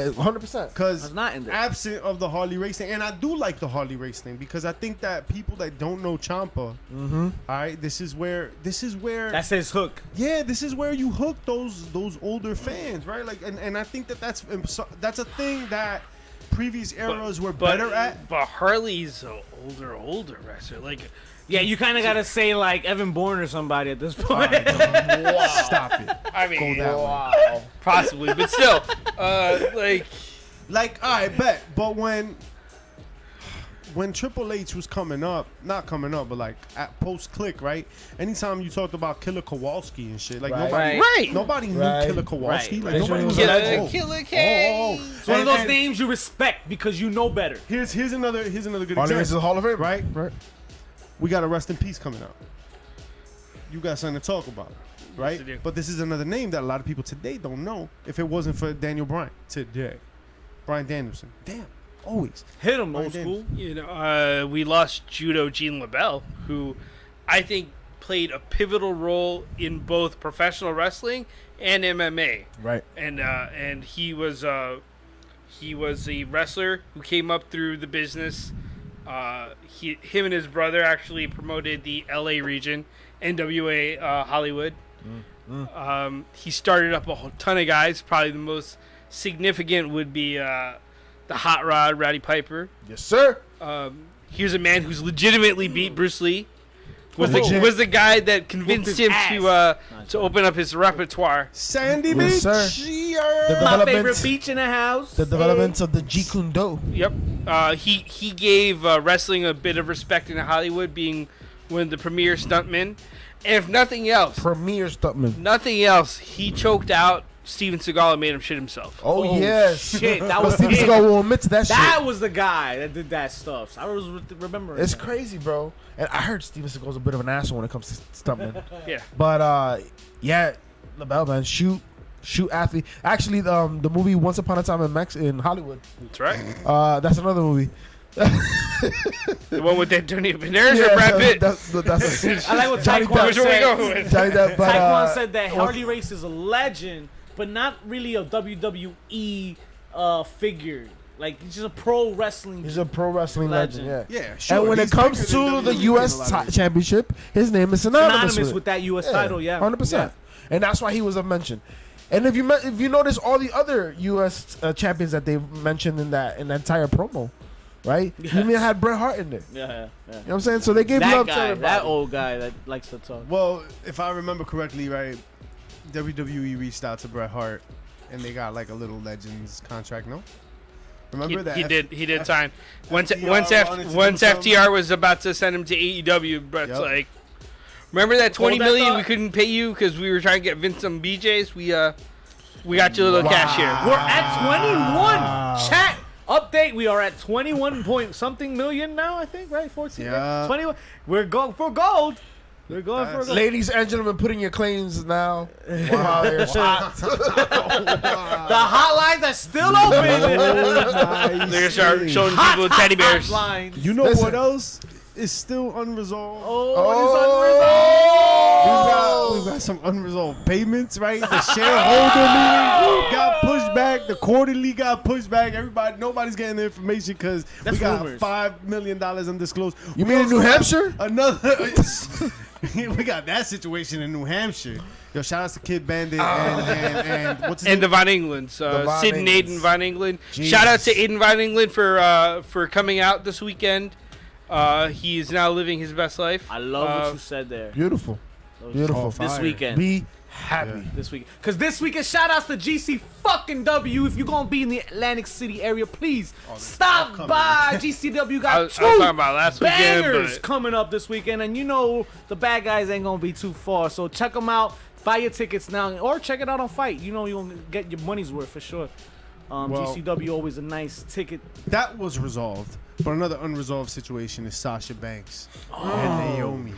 Yeah, 100%. Because Let's not end it. absent of the Harley Race thing, and I do like the Harley Race thing because I think that people that don't know Ciampa, all right, this is where That's his hook. yeah, this is where you hook those older fans, right? Like, and I think that's a thing that previous eras were better at. But Harley's an older wrestler. Like, Yeah, you kind of gotta say like Evan Bourne or somebody at this point. Stop it. I mean, Go that way. possibly, but still, Like, all right, bet. But when Triple H was coming up, not coming up, but like at post Click, right? Anytime you talked about Killer Kowalski and shit, like Right. Right. nobody knew Right. Killer Kowalski. Right. Like nobody was Killer- like, oh, Killer K. oh. It's one of those And names you respect because you know better. Here's another good Harley Race is a example. Hall of Fame. Right? Right. We got a Rest in Peace coming out. You got something to talk about, right? Yes, I do. But this is another name that a lot of people today don't know. If it wasn't for Daniel Bryan today, Bryan Danielson. Damn, always. Hit him, Right old then. school. You know, we lost Judo Gene LaBelle, who I think played a pivotal role in both professional wrestling and MMA. Right. And he was a wrestler who came up through the business. Him and his brother actually promoted the LA region, NWA Hollywood. He started up a whole ton of guys. Probably the most significant would be the Hot Rod, Roddy Piper. Yes, sir. Here's a man who's legitimately beat Bruce Lee. Was Legit. the guy that convinced his him ass. to open up his repertoire. Sandy Yes, Beach. sir. Yeah. The My development- favorite beach in the house. The developments of the Jeet Kune Do. Yep. He gave wrestling a bit of respect in Hollywood, being one of the premier stuntmen. And if nothing else, Premier stuntman. he choked out Steven Seagal made him shit himself. Oh yes. Shit, that was Steven him. Seagal will admit to that shit. That was the guy that did that stuff. So I was remembering. It's that. crazy, bro. And I heard Steven Seagal's a bit of an asshole when it comes to stuntmen. Yeah. But yeah, LaBelle, man, shoot athlete. Actually, the movie Once Upon a Time in Hollywood. That's right. That's another movie. The one with Antonio Banderas or Brad Pitt? I like what Johnny Taekwon Depp. said. Johnny Depp, but, Taekwon said that Harley Race is a legend, but not really a WWE figure. Like, he's just a pro wrestling. He's a pro wrestling legend. Legend. Yeah. Yeah, sure. And when it He's comes bigger to than the WWE U.S. in a lot of ways. Championship, his name is synonymous with that U.S. title, yeah. 100%. Yeah. And that's why he was a mention. And if you notice all the other U.S. champions that they've mentioned in that entire promo, right? Yeah. You even had Bret Hart in there. Yeah. You know what I'm saying? So they gave That love to guy, everybody. that old guy that likes to talk. Well, if I remember correctly, right, WWE reached out to Bret Hart, and they got like a little Legends contract. No, remember that He did sign. Once FTR wanted to do FTR was about to send him to AEW, Brett's Yep. like, remember that 20 Hold that million thought. we couldn't pay you because we were trying to get Vince some BJs. We got you a little cash here. We're at 21. Chat update. We are at 21 point something million now. I think right. 14. Yeah. 21. We're going for gold. We're going for gold. Ladies and gentlemen, put in your claims now. Wow, there's The hotlines are still open. They're gonna start showing Hot, people hot teddy bears. hotlines. You know Listen. what else is still unresolved? We've got some unresolved payments, right? The shareholder meeting got pushed back. The quarterly got pushed back. Nobody's getting the information because we That's got rumors. $5 million undisclosed. You mean in New Hampshire? Another. We got that situation in New Hampshire. Yo, shout out to Kid Bandit and what's his And name? the Von Englands, Von Sid and Englands. Aiden Von England. Jesus. Shout out to Aiden Von England for coming out this weekend. He is now living his best life. I love what you said there. Beautiful. Beautiful. This Fire. weekend. Be happy. This week. Because this weekend, shout outs to GC fucking W. If you're going to be in the Atlantic City area, please stop upcoming. by. GCW I got was talking two about last weekend, bangers but coming up this weekend. And you know the bad guys ain't going to be too far. So check them out. Buy your tickets now. Or check it out on Fight. You know you're going to get your money's worth for sure. Well- GCW always a nice ticket. That was resolved. But another unresolved situation is Sasha Banks and Naomi.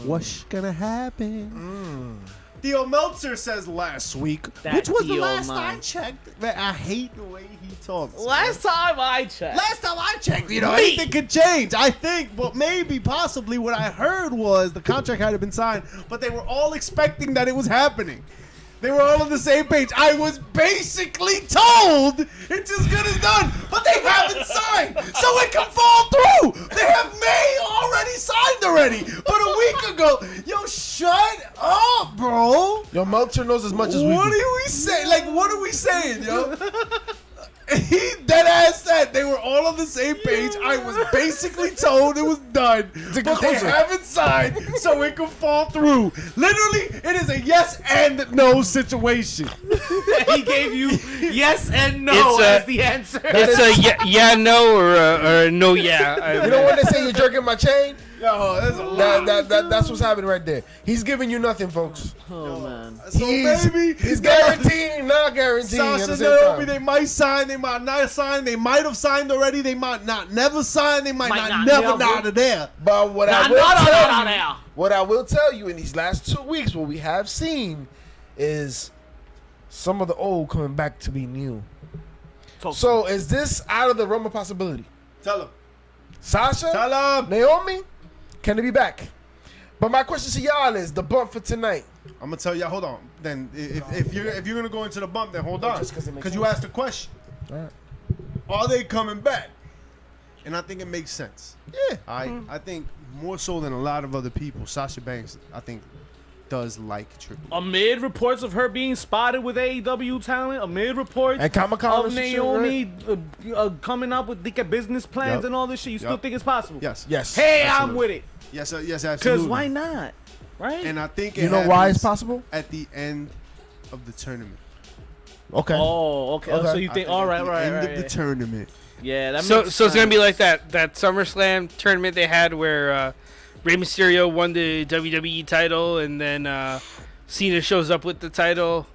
What's gonna happen? Theo Meltzer says last week, That which was the Theo last man. I checked. Man, I hate the way he talks. Last time I checked. Last time I checked, anything could change. I think, but maybe, possibly, what I heard was the contract had been signed, but they were all expecting that it was happening. They were all on the same page. I was basically told it's as good as done, but they haven't signed, so it can fall through. They have May already signed already, but a week ago. Yo, shut up, bro. Yo, Meltzer knows as much as we What do. are we saying? Like, what are we saying, yo? He dead ass said they were all on the same page. I was basically told it was done, but they closer. haven't signed, so it can fall through. Literally, it is a yes and no situation. He gave you yes and no It's a- as the answer. it's a yeah, no, or a no, yeah. You know when they say you're jerking my chain? Yo, that's a lot. That's what's happening right there. He's giving you nothing, folks. Oh, man. So maybe He's guaranteeing, not guaranteeing. at Sasha the same Naomi, time. they might sign, they might not sign, they might have signed already, they might not never sign, they might Might not not never never. out of there. But what I Nah, will nah, nah, tell nah, you, nah. what I will tell you in these last 2 weeks, what we have seen is some of the old coming back to be new. So is this out of the realm of possibility? Tell him. Sasha, Tell him. Naomi, can they be back? But my question to y'all is the bump for tonight. I'm gonna tell y'all. Hold on. Then if you're gonna go into the bump, then hold on. Just 'cause it makes Because you sense. asked a question. All right. Are they coming back? And I think it makes sense. Yeah. I think more so than a lot of other people, Sasha Banks, I think, does like Triple H. Amid reports of her being spotted with AEW talent, amid reports And Comic-Con of and some shit, Naomi coming up with business plans Yup. and all this shit, you still Yup. think it's possible? Yes. Yes. Hey, Absolutely. I'm with it. Yes, yes, absolutely. Because why not? Right? And I think You know why it's happens possible? at the end of the tournament. Okay. oh, okay. Okay. So you I think, think all at right, the right, end right. of the tournament. Yeah, that So makes it's gonna be sense. like that SummerSlam tournament they had where Rey Mysterio won the WWE title, and then Cena shows up with the title,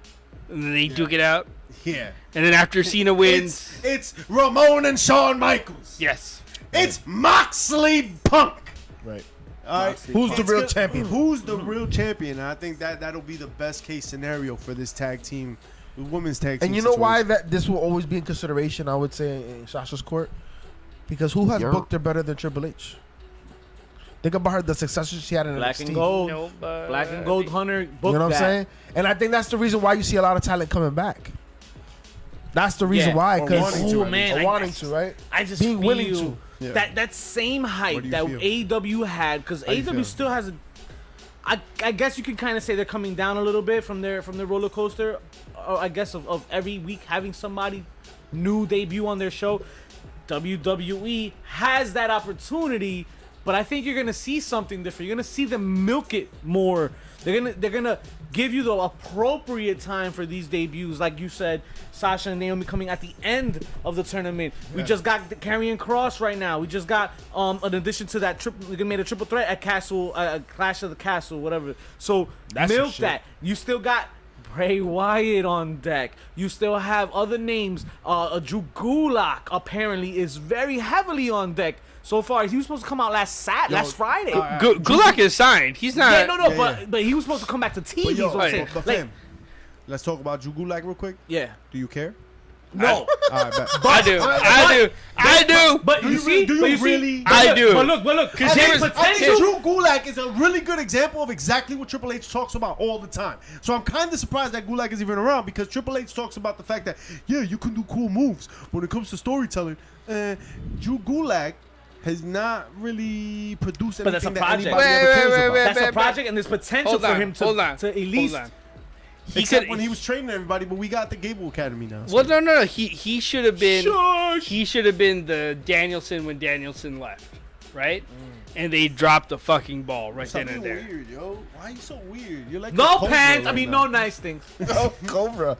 And then they duke it out. Yeah. And then after Cena wins, It's Ramon and Shawn Michaels. yes. It's Moxley Punk. Right. All right. Who's the real champion? Who's the real champion? And I think that'll be the best case scenario for this tag team, the women's tag team. And you know why situation. that this will always be in consideration, I would say, in Sasha's court? Because who has booked her better than Triple H? Think about her, the successes she had in Black NXT. and Gold. Nope, Black and Gold Hunter booked You know what I'm that. saying? And I think that's the reason why you see a lot of talent coming back. That's the reason Yeah. why. Or Because wanting to, at man, wanting to, right? I just Being feel willing to. Yeah. that same hype What do you that feel? AEW had, because How you AEW feel? still has a. I guess you could kind of say they're coming down a little bit from their roller coaster. I guess of every week having somebody new debut on their show. WWE has that opportunity, but I think you're gonna see something different. You're gonna see them milk it more. They're gonna give you the appropriate time for these debuts, like you said. Sasha and Naomi coming at the end of the tournament. We just got the Karrion Kross right now. We just got an addition to that triple. We made a triple threat at Clash of the Castle, whatever. So That's some milk shit. that. You still got Bray Wyatt on deck. You still have other names. Drew Gulak apparently is very heavily on deck so far. He was supposed to come out last Friday. Gulak is signed. He's not. yeah, no, yeah. but he was supposed to come back to TV. But, yo, so I'm saying. but Like, fam, let's talk about Drew Gulak real quick. yeah, Do you care? no, All right, bet. I do. but Do you you see, do you but you see- really- but I look- do. But look, Because there's here's- potential. Drew Gulak is a really good example of exactly what Triple H talks about all the time. So I'm kind of surprised that Gulak is even around because Triple H talks about the fact that, yeah, you can do cool moves. When it comes to storytelling, Drew Gulak has not really produced But that's anything a that project. anybody ever cares about. That's a Wait, project, and there's potential Hold for on, him hold on, to at hold least. on. Except when he was training everybody, but we got the Gable Academy now. So. Well, no. He should have been. Shush. He should have been the Danielson when Danielson left, right? And they dropped the fucking ball right then and Something there. weird, yo. Why are you so weird? You're like a No cobra pants. I right mean, now. no nice things. Oh, Cobra.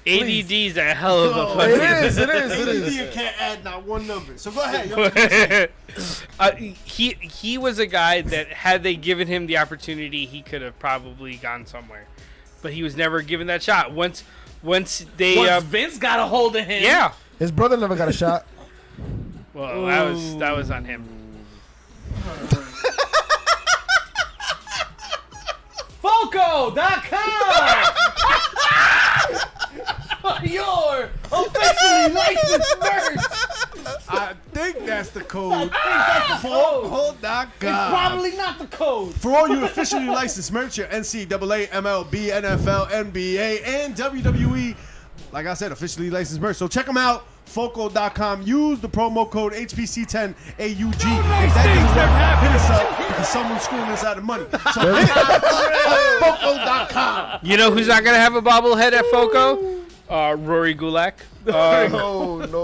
ADD's a hell of a It fucking. is. You can't add not one number. So go ahead. Yo. He was a guy that had they given him the opportunity, he could have probably gone somewhere, but he was never given that shot. Once they, Once Vince got a hold of him. yeah. His brother never got a shot. Well, that was on him. Foco.com Your officially licensed merch. I think that's the code. That's the code. Hold.com. It's probably not the code. For all you officially licensed merch, your NCAA, MLB, NFL, NBA, and WWE, like I said, officially licensed merch. So check them out. Foco.com. Use the promo code HPC10AUG. If that thing's worth, hit us up because someone's screwing us out of money. So hit Foco.com. You know who's not gonna have a bobblehead at Foco? Rory Gulak. Oh, no.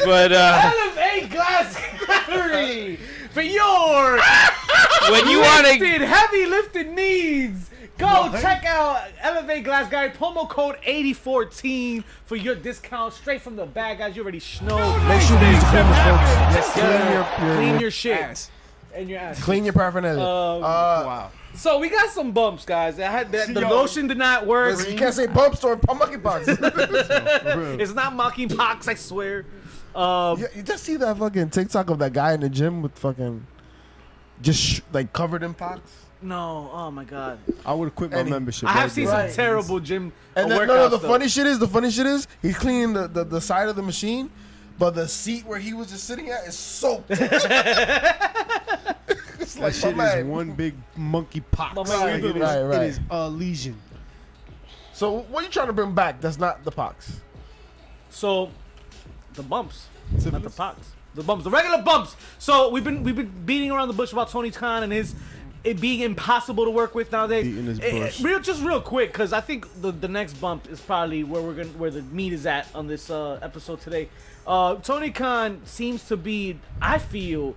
But Elevate Glass Gallery for your when you want to, lifted, heavy lifted needs. Go check out Elevate Glass Gallery. Promo code 8014 for your discount straight from the bag, guys. You already know. Make sure you use the cameras, folks. Yes, sir. Clean your shit Ass. and your ass. Clean your paraphernalia. Wow. So we got some bumps, guys. I had the Yo. lotion did not work. Listen, you can't say bumps or monkeypox. It's not monkeypox, I swear. You just see that fucking TikTok of that guy in the gym with fucking just like covered in pox. No, oh my god. I would have quit my And he- membership. I have right seen there. Right. some terrible gym And then, workouts. no, the though. funny shit is he's cleaning the side of the machine, but the seat where he was just sitting at is soaked. It's That like, shit my is man. one big monkey pox. My man, Like, it is- right. It is a lesion. So what are you trying to bring back? That's not the pox. So, the bumps, not the pox. The bumps, the regular bumps. So we've been beating around the bush about Tony Khan and it being impossible to work with nowadays. Beating his bush. Real quick, because I think the next bump is probably where the meat is at on this episode today. Tony Khan seems to be, I feel,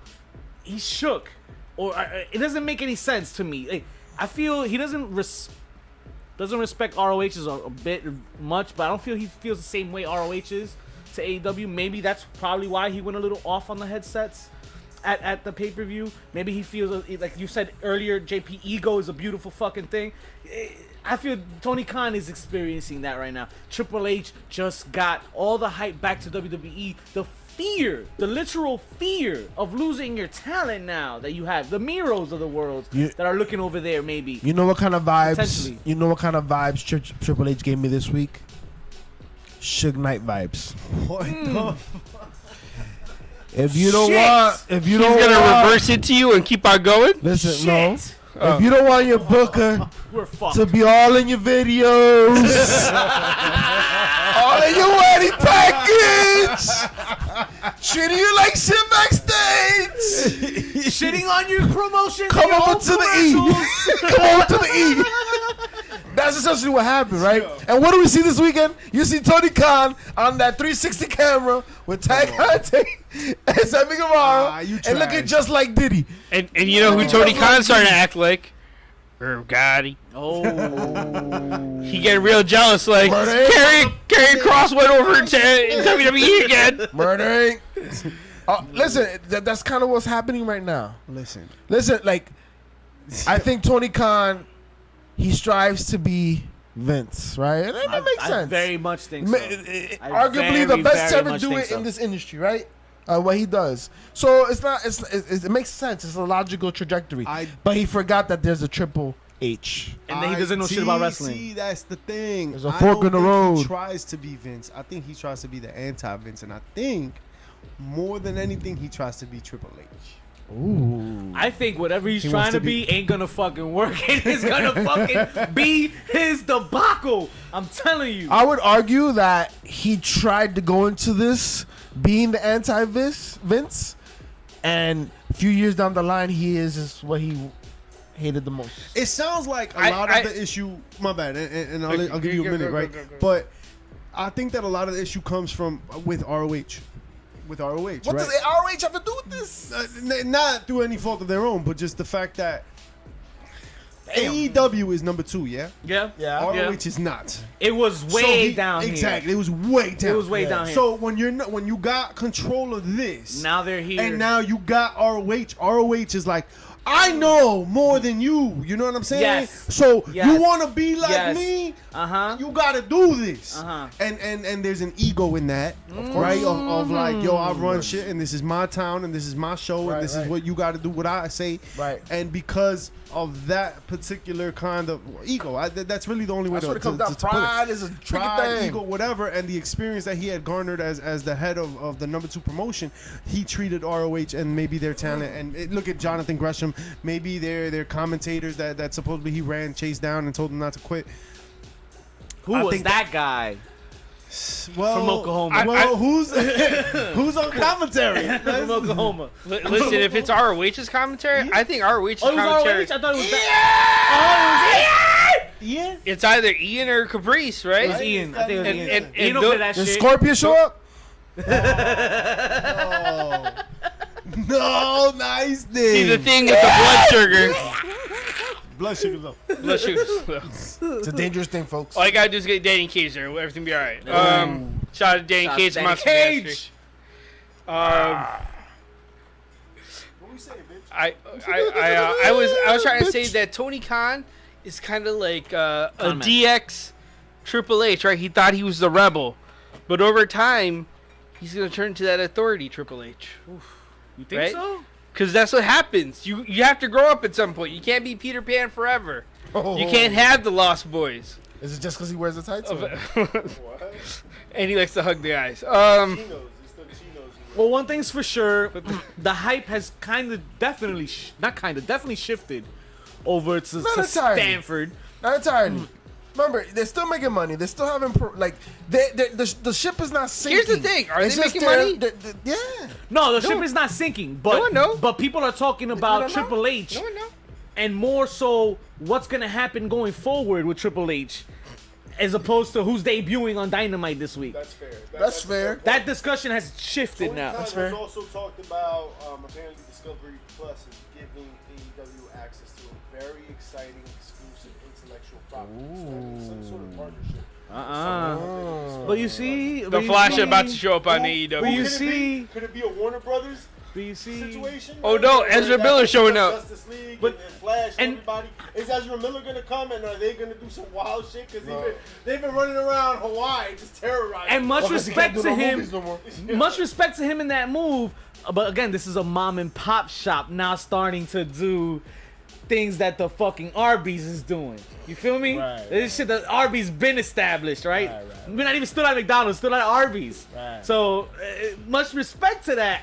he's shook, or it doesn't make any sense to me. Like, I feel he doesn't respect ROHs a bit much, but I don't feel he feels the same way ROH is to AEW. Maybe that's probably why he went a little off on the headsets. at the pay-per-view. Maybe he feels like you said earlier, JP, ego is a beautiful fucking thing. I feel Tony Khan is experiencing that right now. Triple H just got all the hype back to WWE. The literal fear of losing your talent now that you have. The Miros of the world that are looking over there, maybe. You know what kind of vibes? You know what kind of vibes Triple H gave me this week? Suge Knight vibes. What the If you don't want, He's gonna reverse it to you and keep on going. Listen, no. If you don't want your booker to be all in your videos, all in your wedding package, treating you like shit backstage, shitting on your promotion. come over to the E. Come over to the E. That's essentially what happened, right? And what do we see this weekend? You see Tony Khan on that 360 camera with Tag Hante and Sammy Guevara, and looking just like Diddy. And you know who Tony Khan's starting to act like? Gotti. Oh. He getting real jealous, like Karrion Kross went over to WWE again. Murder. Listen, that's kind of what's happening right now. Listen, like, I think Tony Khan, he strives to be Vince, right? And that makes sense. I very much think so. Arguably the best to ever do it in this industry, right? What he does. So it makes sense. It's a logical trajectory. But he forgot that there's a Triple H. And then he doesn't know shit about wrestling. See, that's the thing. There's a fork in the road. He tries to be Vince. I think he tries to be the anti-Vince. And I think, more than anything, he tries to be Triple H. Ooh. I think whatever he's trying to be ain't gonna fucking work. It is gonna fucking be his debacle. I'm telling you. I would argue that he tried to go into this being the anti-Vince, and a few years down the line, he is what he hated the most. It sounds like a lot of the issue. My bad, and I'll give you a minute, right? But I think that a lot of the issue comes from with ROH. With ROH, what right? does ROH have to do with this? Not through any fault of their own, but just the fact that AEW is number 2, yeah? Yeah. ROH is not. It was way down here. Exactly. It was way down. It was way down here. So when you got control of this, now they're here. and now you got ROH. ROH is like, I know more than you. You know what I'm saying? Yes. So Yes. you want to be like Yes. me? Uh-huh. You got to do this. Uh-huh. And there's an ego in that, right? Of like, yo, I run shit, and this is my town, and this is my show, and this is what you got to do. What I say. Right. And because of that particular kind of ego, that's really the only way That's what it comes to down. put it. Pride is a tricky Pride, thing. ego, whatever, and the experience that he had garnered as the head of the number 2 promotion, he treated ROH and maybe their talent. And look at Jonathan Gresham, maybe their commentators that supposedly he chased down and told them not to quit. Who was that guy? Well, From Oklahoma. who's on commentary? From Oklahoma. Listen, if it's ROH's commentary, I think ROH's Oh, it was commentary. ROH? I thought it was that. Yeah. It's either Ian or Caprice, right? It was Ian. I think it was Ian. And Ian don't play that Did shit. Scorpio show up? No, nice thing. See, the thing with the blood sugar. Blood sugar low. Blood sugar's low. It's a dangerous thing, folks. All you gotta do is get Danny Cage there. Everything be alright. Shout out to Danny Cage. Danny Monster Cage. Mastery. What we saying, bitch? I was trying to say that Tony Khan is kind of like a DX Triple H, right? He thought he was the rebel, but over time, he's gonna turn into that authority Triple H. You think Right? so? Because that's what happens. You have to grow up at some point. You can't be Peter Pan forever. You can't have the Lost Boys. Is it just because he wears the tights? And he likes to hug the guys. Well, one thing's for sure, the hype has definitely shifted over to entirely. Stanford. Not entirely. Remember, they're still making money. They're still having the ship is not sinking. Here's the thing: are It's they just making money? Yeah. No, the ship is not sinking, but No one knows. but people are talking about Triple H, No one knows. and more so what's gonna happen going forward with Triple H, as opposed to who's debuting on Dynamite this week. That's fair. That's fair. That discussion has shifted now. That's fair. also talked about apparently Discovery Plus is giving AEW access to a very exciting exclusive intellectual property. Some sort of partnership. But you see, The Flash is about to show up on AEW. But you see, Could it be a Warner Brothers BC. situation. Oh, right? no, Where Ezra that Miller showing up. Justice League But- and Flash and- everybody. Is Ezra Miller gonna come and are they gonna do some wild shit? Because No. they've been running around Hawaii just terrorizing. And much Well, 'cause he respect can't do to no him. movies no more. Much respect to him in that move. But again, this is a mom and pop shop now starting to do things that the fucking Arby's is doing. You feel me? Right, This shit that Arby's been established, right? Right. We're not even still at McDonald's, still at Arby's. Right. So much respect to that.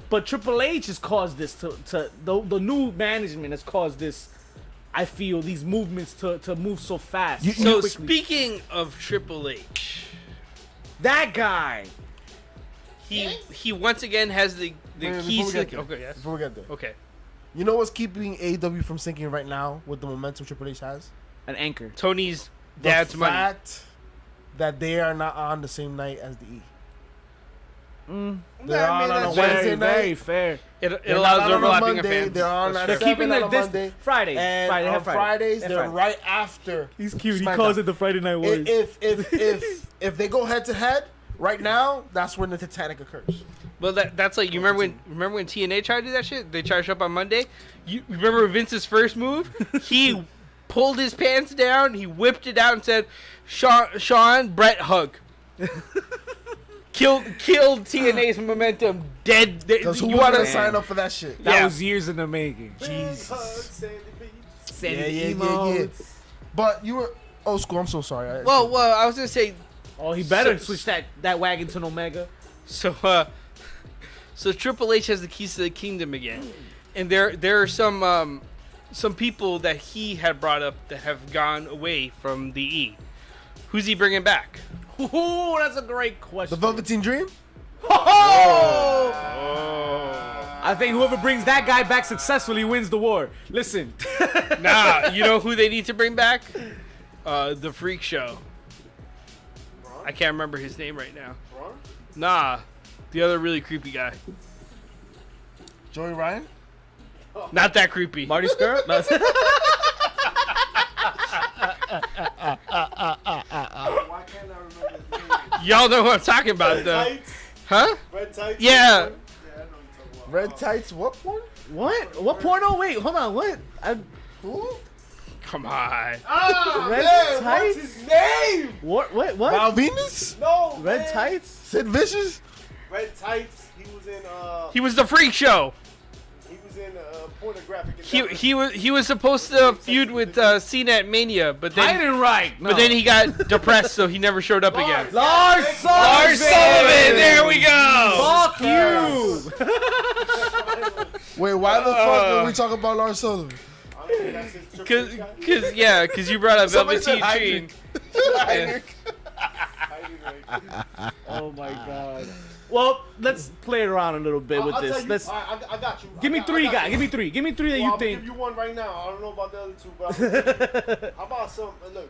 But Triple H has caused this to the new management has caused this. I feel these movements to move so fast. So quickly. speaking of Triple H, that guy. he once again has the Wait, keys before we to get there, okay, yes. Before we get there. Okay. You know what's keeping AEW from sinking right now with the momentum Triple H has? An anchor. Tony's dad's the money. fact that they are not on the same night as the E. They're on a that's Wednesday Very, night. very fair. It They're allows not on a overlapping Monday, of fans. They're on That's at true. They're keeping 7 the on a Monday. Friday. And Friday. They on have Friday. Fridays, They have they're Friday. right after. He's cute. He SmackDown. calls it the Friday Night Warriors. If they go head to head right now, that's when the Titanic occurs. Well, that's like you remember when TNA tried to do that shit? They tried to show up on Monday. You remember Vince's first move? He pulled his pants down, he whipped it out, and said, "Sean, Brett, hug." Killed TNA's momentum. Dead. Because who You wanted to wanna- sign up for that shit? That Yeah. was years in the making. Jesus. Send Yeah. emotes. But you were old school. I'm so sorry. Well, I was gonna say. Oh, he better So- switch that wagon to an Omega. So Triple H has the keys to the kingdom again, and there are some people that he had brought up that have gone away from the E. Who's he bringing back? Ooh, that's a great The question. Velveteen Dream? I think whoever brings that guy back successfully wins the war. Listen, Nah, you know who they need to bring back? The Freak Show. I can't remember his name right now. Nah, the other really creepy guy. Joey Ryan? Not that creepy. Marty Skrull. No. Why can't I remember his name? Y'all know who I'm talking about, though. Tights? Huh? Red tights? Yeah. Yeah, I know what you're talking about. Red Tights, what one? What? What porno? Wait, hold on. What? Who? Come on. Ah, Red man, tights? what's his name? What? What? What? Val Venus? No, Red man. tights? Sid Vicious? Red tights. He was in He was the Freak Show. pornographic. He was supposed to feud with Cena at Mania, but then Heidenreich. No. but then he got depressed, so he never showed up again. Lars Sullivan. Lars Sullivan, there we go. Fuck you. Wait, why the fuck are we talking about Lars Sullivan? Cause you brought up Somebody said Velveteen Dream. Heinrich. Oh my god. Well, let's play around a little bit with this. Let's I got you. give me three, guys. Give me three. Give me three that you I'll think. give you one right now. I don't know about the other two, but how about some? Look,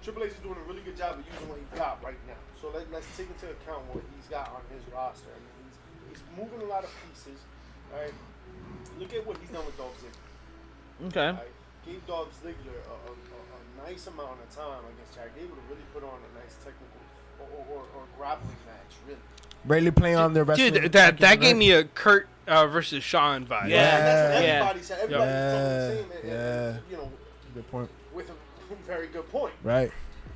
Triple H is doing a really good job of using what he's got right now. So let's take into account what he's got on his roster. I mean, he's moving a lot of pieces. All right, look at what he's done with Dolph Ziggler. Okay. Right? Gave Dolph Ziggler a nice amount of time against Jack Gable to really put on a nice technical or grappling match, really. Really playing on their wrestling. Dude, that gave me a Kurt versus Sean vibe. Yeah. That's what Yeah. everybody said. Everybody told me the same. Yeah. You know, Good point. with a very good point. Right.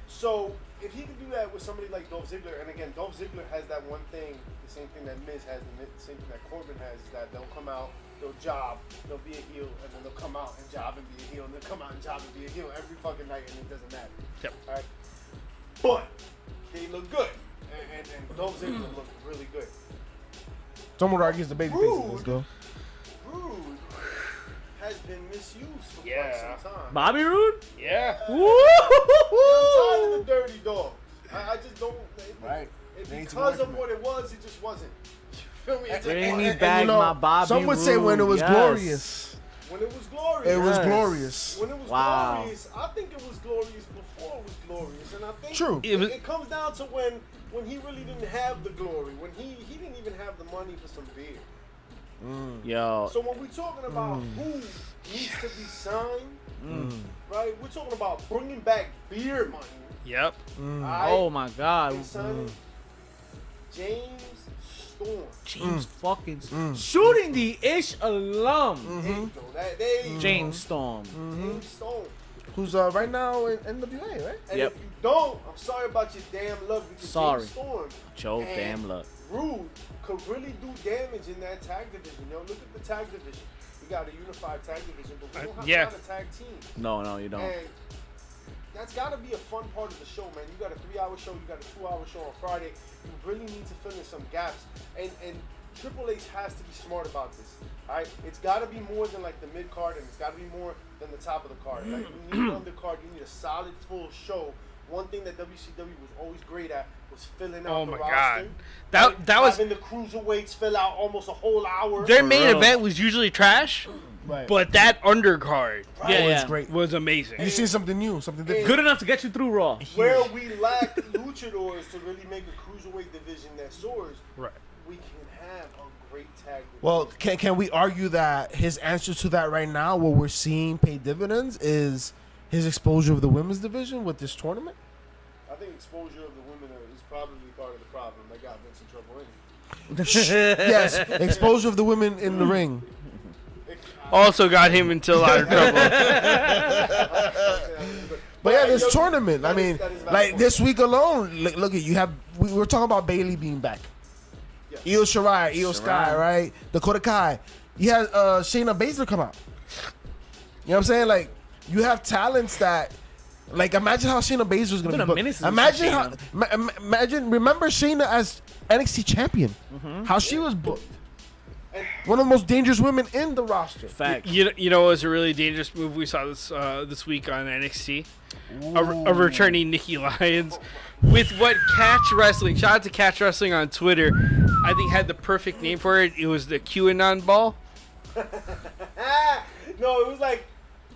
So if he can do that with somebody like Dolph Ziggler, and again, Dolph Ziggler has that one thing, the same thing that Miz has, and the same thing that Corbin has, is that they'll come out, they'll job, they'll be a heel, and then they'll come out and job and be a heel, and they'll come out and job and be a heel every fucking night, and it doesn't matter. Yep. All right. But they look good, and Dolph Ziggler looked really good. Someone argues the baby faces. Let's go. Rude has been misused for Yeah. quite some time. Bobby Roode? Yeah. I'm tired of the dirty dogs. I just don't. Right. They need to Because work of on what it was, it just wasn't. You feel me? It's Bring like, me And back my Bobby some would say when it was Roode, yes. glorious. when it was glorious. It was Yes. glorious. When it was Wow. glorious, I think it was glorious before it was glorious, and I think True. It comes down to when he really didn't have the glory, when he didn't even have the money for some beer. Yo. So when we're talking about who needs to be signed, right? We're talking about bringing back beer money. Yep. Alright? Oh my God. And signing James Storm. James fucking shooting the ish alum. There you go. James Storm. James Storm. Who's right now in NWA, right? And Yep. if you don't, I'm sorry about your damn luck. Because Sorry. James Storm Joe, and damn luck. Rude could really do damage in that tag division. Look at the tag division. We got a unified tag division, but we don't have yeah. a lot of tag teams. No, you don't. And that's got to be a fun part of the show, man. You got a 3-hour show, you got a 2-hour show on Friday. You really need to fill in some gaps. And Triple H has to be smart about this. All right, it's got to be more than like the mid card, and it's got to be more than the top of the card. Like you need an undercard, you need a solid full show. One thing that WCW was always great at was filling out the roster. That was having the cruiserweights fill out almost a whole hour. their main real. event was usually trash, Right. but that undercard Yeah. Great. was amazing. You see something new, something different. Good enough to get you through Raw. Where we lack luchadors to really make a cruiserweight division that soars, Right. we can have a great tag division. Well, can we argue that his answer to that right now, what we're seeing pay dividends, is his exposure of the women's division with this tournament? I think exposure of the women is probably part of the problem. That got Vince in trouble anyway. Yes, exposure of the women in the ring. Also got him into a lot of trouble. But yeah, this tournament. I mean, like this week alone. Look at you have. We were talking about Bailey being back. Yeah. Io Shirai, Io Sky, right? Dakota Kai. You had Shayna Baszler come out. You know what I'm saying? Like you have talents that. Like imagine how Shayna Baszler was gonna Been be a booked. minute since Imagine we've how. seen Imagine. Remember Shayna as NXT champion. How she was booked. One of the most dangerous women in the roster. Fact. You know, it was a really dangerous move we saw this week on NXT. A returning Nikki Lyons with what Catch Wrestling, shout out to Catch Wrestling on Twitter, I think had the perfect name for it. It was the QAnon ball. No, it was like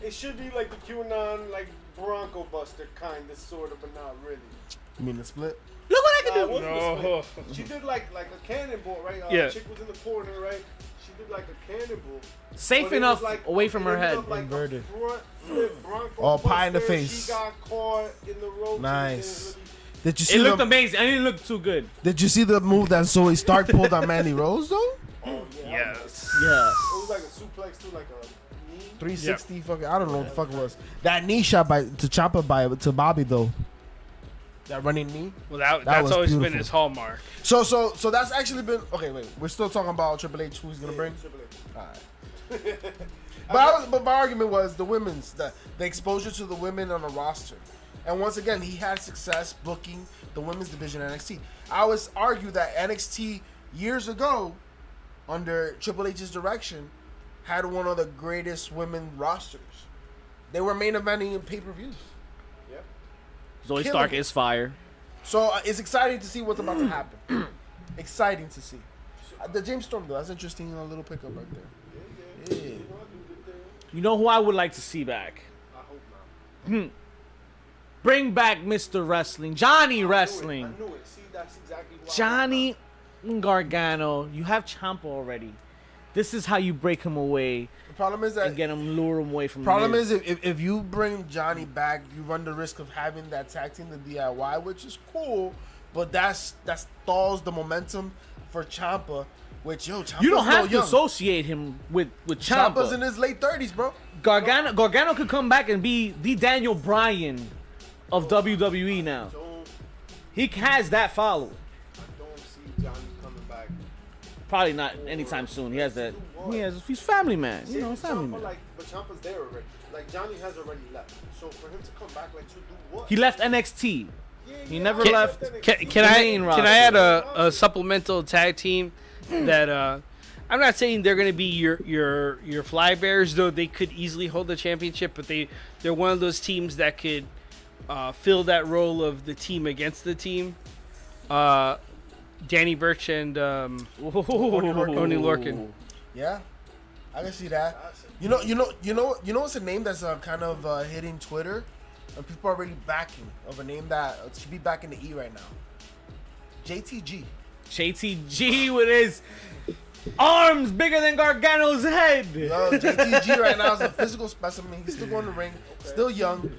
it should be like the QAnon like Bronco Buster kind of sort of, but not really. You mean the split? Look what I can It do. wasn't No. a split. She did like a cannonball, right? Yeah. Chick was in the corner, right? She did like a cannonball. Safe But it enough was like- away from it her ended head. up like a Inverted. front flip Bronco Oh, pie in the Buster. face. She got caught in the ropes. Nice. And Did you see It looked the, amazing. I didn't look too good. Did you see the move that Zoe Stark pulled on Mandy Rose though? oh, yeah. Yes. Yeah. It was like a suplex too, like a knee. 360 fucking. I don't know what the fuck it was. That knee shot to Ciampa to Bobby though. That running knee. Well, That that's was always beautiful. been his hallmark. So that's actually been okay. Wait, we're still talking about Triple H. Who he's gonna bring? Triple H. Alright. But my argument was the women's the exposure to the women on the roster, and once again he had success booking the women's division in NXT. I always argue that NXT years ago, under Triple H's direction, had one of the greatest women rosters. They were main eventing in pay-per-views. Yep. Zoe Kill Stark him. is fire. So it's exciting to see what's about to happen. Exciting to see. The James Storm though, that's interesting. A little pickup right there. Yeah. You know who I would like to see back? I hope not. Bring back Mr. Wrestling, Johnny Wrestling. I knew it. See, that's exactly why. Johnny Gargano. You have Ciampa already. This is how you break him away The problem is that and get him, lure him away from. problem Miz. is if you bring Johnny back, you run the risk of having that tag team, the DIY, which is cool, but that stalls the momentum for Ciampa. Which Ciampa's You don't have to young. associate him with Ciampa's in Ciampa. his late 30s, bro. Gargano could come back and be the Daniel Bryan of WWE now. He has that following. I don't see Johnny coming back. Probably not anytime soon. He has that. He's family man. You know, family man. But Ciampa's there already. Like Johnny has already left. So for him to come back, like to do what? He left NXT. He never Can- left. Can I add a supplemental tag team that I'm not saying they're going to be your fly bears, though they could easily hold the championship, but they're one of those teams that could fill that role of the team against the team. Danny Burch and Oni Lorcan. Yeah, I can see that. You know what's a name that's kind of hitting Twitter, and people are really backing of a name that should be back in the E right now. JTG. JTG with his arms bigger than Gargano's head. Yo, JTG right now is a physical specimen. He's still going to the ring, still young.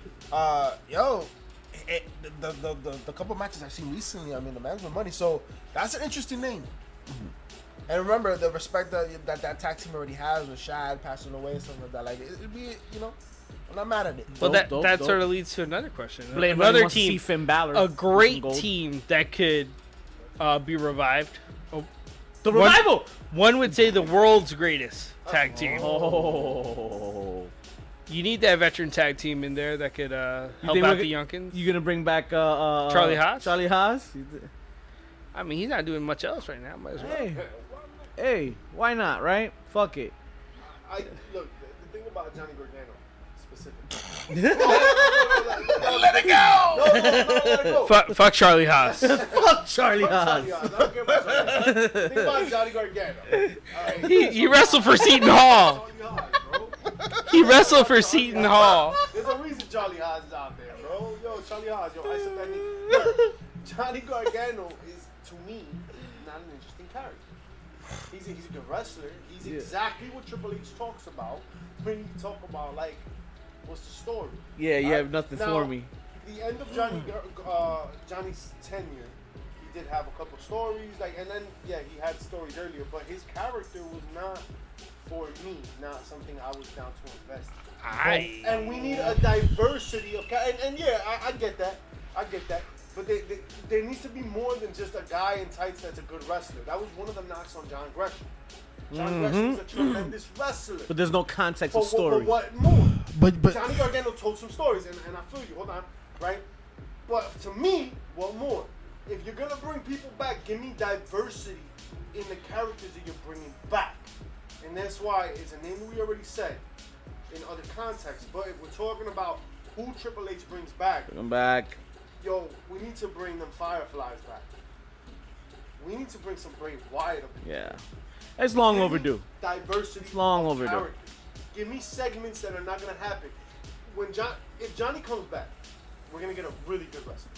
The couple matches I've seen recently, I mean, the man's with money. So that's an interesting name. And remember the respect that tag team already has with Shad passing away and stuff like that. Like it'd be, I'm not mad at it. Well, Dope, that dope. sort of leads to another question. Blame Another wants to see team, Finn Balor a with some great gold. team that could be revived. The One- revival. One would say the world's greatest tag team. Oh. You need that veteran tag team in there that could help think out we're the Youngkins. You gonna bring back Charlie Haas? Charlie Haas? I mean, he's not doing much else right now. Might as well. Hey, why not? Right? Fuck it. Look, the thing about Johnny Gargano specifically. Let it go. No, let it go. Fuck Charlie Haas. Fuck Charlie Haas. I don't care about Charlie Haas. Think about Johnny Gargano. All right. He wrestled for Seton Hall. Charlie Haas, bro. He wrestled for Seton Hall. There's a reason Charlie Haas is out there, bro. Yo, Charlie Haas, I said that. Johnny Gargano is, to me, not an interesting character. He's a good wrestler. He's exactly what Triple H talks about when you talk about, like, what's the story? Yeah, you have nothing Now, for me. The end of Johnny's tenure, he did have a couple stories, and then he had stories earlier, but his character was not for me, not something I was down to invest in. And we need a diversity of I get that, but there needs to be more than just a guy in tights that's a good wrestler. That was one of the knocks on John Gresham. John Gresham is a tremendous wrestler. But there's no context of story. But what more? But Johnny Gargano told some stories, and I feel you. Hold on, right? But to me, what more? If you're gonna bring people back, give me diversity in the characters that you're bringing back, and that's why it's a name we already said in other contexts. But if we're talking about who Triple H brings back, I'm back. yo, we need to bring them Fireflies back. We need to bring some Bray Wyatt up. Yeah. It's long Give me overdue. Diversity. It's long of overdue. characters. Give me segments that are not gonna happen. If Johnny comes back, we're gonna get a really good wrestler.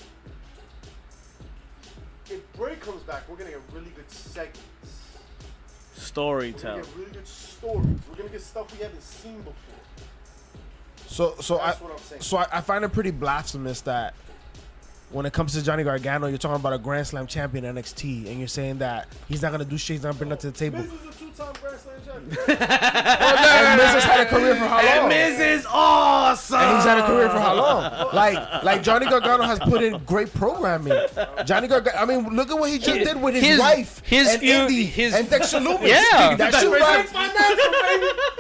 If Bray comes back, we're gonna get really good segments. We're gonna Storytelling. get really good stories. We're gonna get stuff we haven't seen before. so That's what I'm saying. So I find it pretty blasphemous that when it comes to Johnny Gargano, you're talking about a Grand Slam champion in NXT, and you're saying that he's not gonna do shit, he's not gonna bring that to the table. Miz is a two-time Grand Slam champion. And Miz has had a career for how long? And Miz is awesome. And he's had a career for how long? Like Johnny Gargano has put in great programming. Johnny Gargano, I mean, look at what he just did with his wife, his and feud- Indy, his- and Dexter Lumis. Yeah.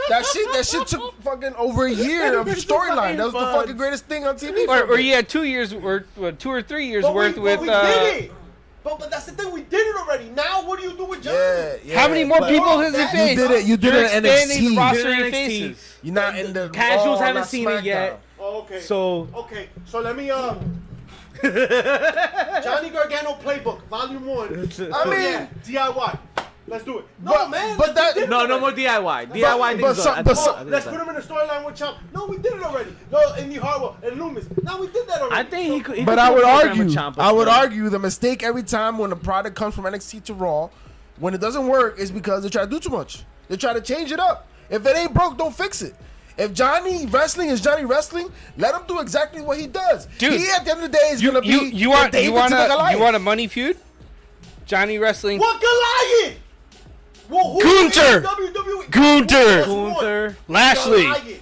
that shit, that shit took fucking over a year of storyline. That was the fucking greatest thing on TV. Or you had 2 years worth, 2 or 3 years worth with. we did it. But that's the thing, we did it already. Now what do you do with Johnny? How many more but people has it You faced? did it. You did You're it in expanding the NXT. roster You did of NXT. faces. You're not in the Casuals Raw, haven't not seen it yet. SmackDown. Oh, okay. So So let me Johnny Gargano playbook, volume 1. I mean, DIY. Let's do it. No, but, man. but that no more DIY. DIY but things some- are- but I some- think Let's it's put done. him in a storyline with Ciampa. No, we did it already. No, Indy Hartwell and Loomis. No, we did that already. I think he could. But I would argue, Ciampa the mistake every time when a product comes from NXT to Raw, when it doesn't work, is because they try to do too much. They try to change it up. If it ain't broke, don't fix it. If Johnny Wrestling is Johnny Wrestling, let him do exactly what he does. Dude, he at the end of the day is gonna be you want the David to the Goliath. you want a money feud? Johnny Wrestling. What Goliath? Well, who Gunther. in WWE? Gunther. Gunther, Lashley. Goliath.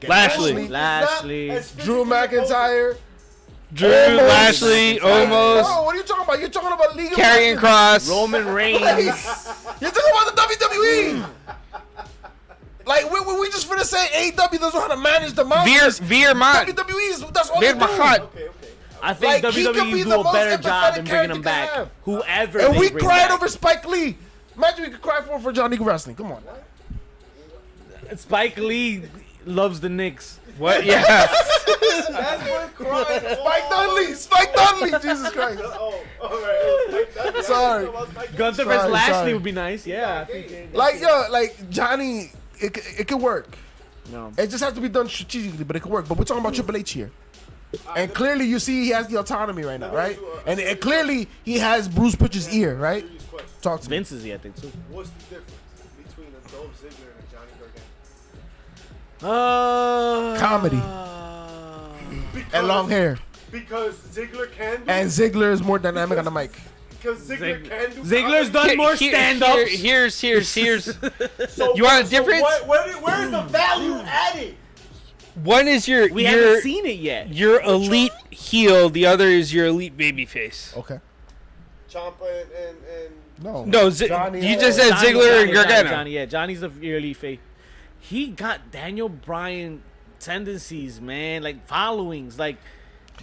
Lashley. Lashley, As Drew physically opposed. McIntyre. Drew, Omos. Lashley, Omos, No, what are you talking about? You're talking about League of Karrion Legends. Kross. Roman Reigns. You're talking about the WWE. Like we just finna say AEW doesn't know how to manage the monsters. Veer Mahat. WWE is that's all they Veer do. Mahat. Okay. I think Like, he could be WWE do the a most better job empathetic in bringing them character back. you can have. Whoever And they we bring cried back. over Spike Lee. Imagine we could cry for Johnny Wrestling. Come on. Spike Lee loves the Knicks. What? Yeah. That's what crying. Spike Dudley. Spike Dudley. Jesus Christ. Oh, all right. Sorry. Gunther Sorry, versus Lashley sorry. would be nice. Yeah, I think. Like Johnny, it could work. No. It just has to be done strategically, but it could work. But we're talking about Triple H here. And clearly you see he has the autonomy right now, right? And clearly he has Bruce Pritchard's ear, right? Talk to me. Vince's here, I think too. What's the difference between a Dolph Ziggler and a Johnny Gargano? Comedy and long hair. Because Ziggler can be. And Ziggler is more dynamic on the mic. Because Ziggler can do. Ziggler's done more stand-ups. Here's. So, You want a difference? Where's the value added? One is We haven't seen it yet. your elite heel. The other is your elite babyface. Okay. Ciampa and No. No, Johnny you just said Ziggler and Gargano. Johnny, Johnny's the elite face. He got Daniel Bryan tendencies, man, like followings. Like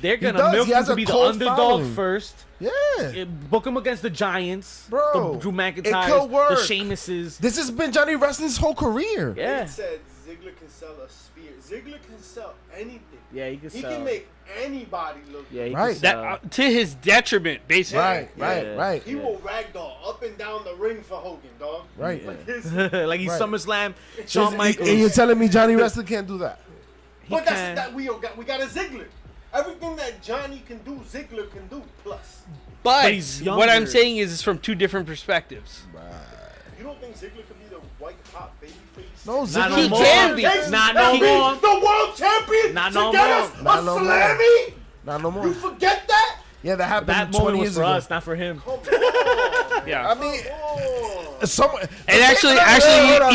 they're gonna does. milk He him has to a be the cult underdog following. first. Yeah. Book him against the Giants, Bro, the Drew it could McIntyres, work. the Sheamuses. This has been Johnny Wrestling's whole career. Yeah, It said Ziggler can sell a spear. Ziggler can sell anything. yeah, he can He sell. can make anybody look Yeah, he good. Right. can That sell. to his detriment, basically. Right, Yeah. right. He will ragdoll up and down the ring for Hogan, dog. Right. Like his, like he's Right. SummerSlam, Shawn Michaels. And you're telling me Johnny Wrestling can't do that? He but can. that's that we got a Ziggler. Everything that Johnny can do, Ziggler can do. Plus, But he's what I'm younger. saying is it's from two different perspectives. you don't think Ziggler could be the white hot babyface? No, Not Ziggler. no He more. can be. Not no He- more. The world champion Not to no get more. us Not a no more. Slammy? Not no You more. forget that? Yeah, that happened That 20 moment was years for ago. us, not for him. Come on. Yeah. I mean, Oh. someone. And actually,